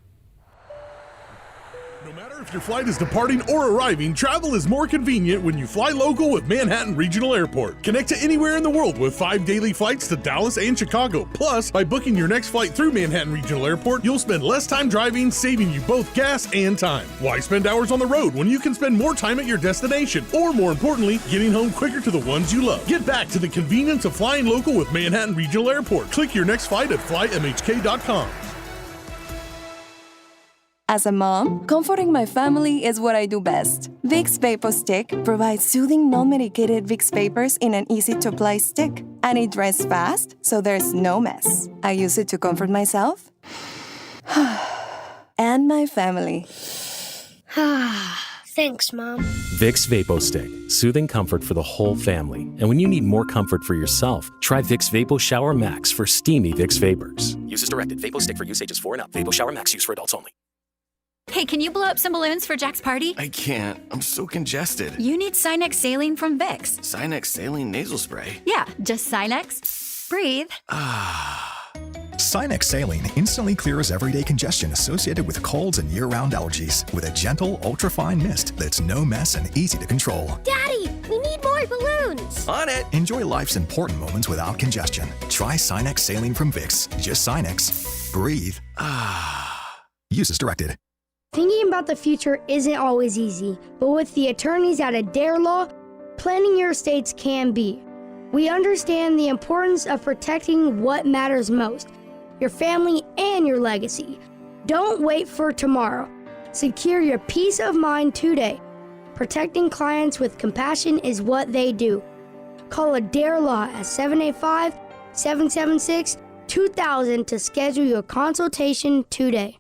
If your flight is departing or arriving, travel is more convenient when you fly local with Manhattan Regional Airport. Connect to anywhere in the world with 5 daily flights to Dallas and Chicago. Plus, by booking your next flight through Manhattan Regional Airport, you'll spend less time driving, saving you both gas and time. Why spend hours on the road when you can spend more time at your destination? Or more importantly, getting home quicker to the ones you love. Get back to the convenience of flying local with Manhattan Regional Airport. Click your next flight at flymhk.com. As a mom, comforting my family is what I do best. Vicks VapoStick provides soothing, non-medicated Vicks vapors in an easy-to-apply stick. And it dries fast, so there's no mess. I use it to comfort myself and my family. Thanks, Mom. Vicks VapoStick, soothing comfort for the whole family. And when you need more comfort for yourself, try Vicks Vapo Shower Max for steamy Vicks vapors. Use as directed. VapoStick for use ages 4 and up. Vapo Shower Max use for adults only. Hey, can you blow up some balloons for Jack's party? I can't. I'm so congested. You need Sinex Saline from Vicks. Sinex Saline Nasal Spray? Yeah, just Sinex. Breathe. Sinex Saline instantly clears everyday congestion associated with colds and year-round allergies with a gentle, ultra-fine mist that's no mess and easy to control. Daddy, we need more balloons! On it! Enjoy life's important moments without congestion. Try Sinex Saline from Vicks. Just Sinex. Breathe. Use as directed. Thinking about the future isn't always easy, but with the attorneys at Adair Law, planning your estates can be. We understand the importance of protecting what matters most, your family and your legacy. Don't wait for tomorrow. Secure your peace of mind today. Protecting clients with compassion is what they do. Call Adair Law at 785-776-2000 to schedule your consultation today.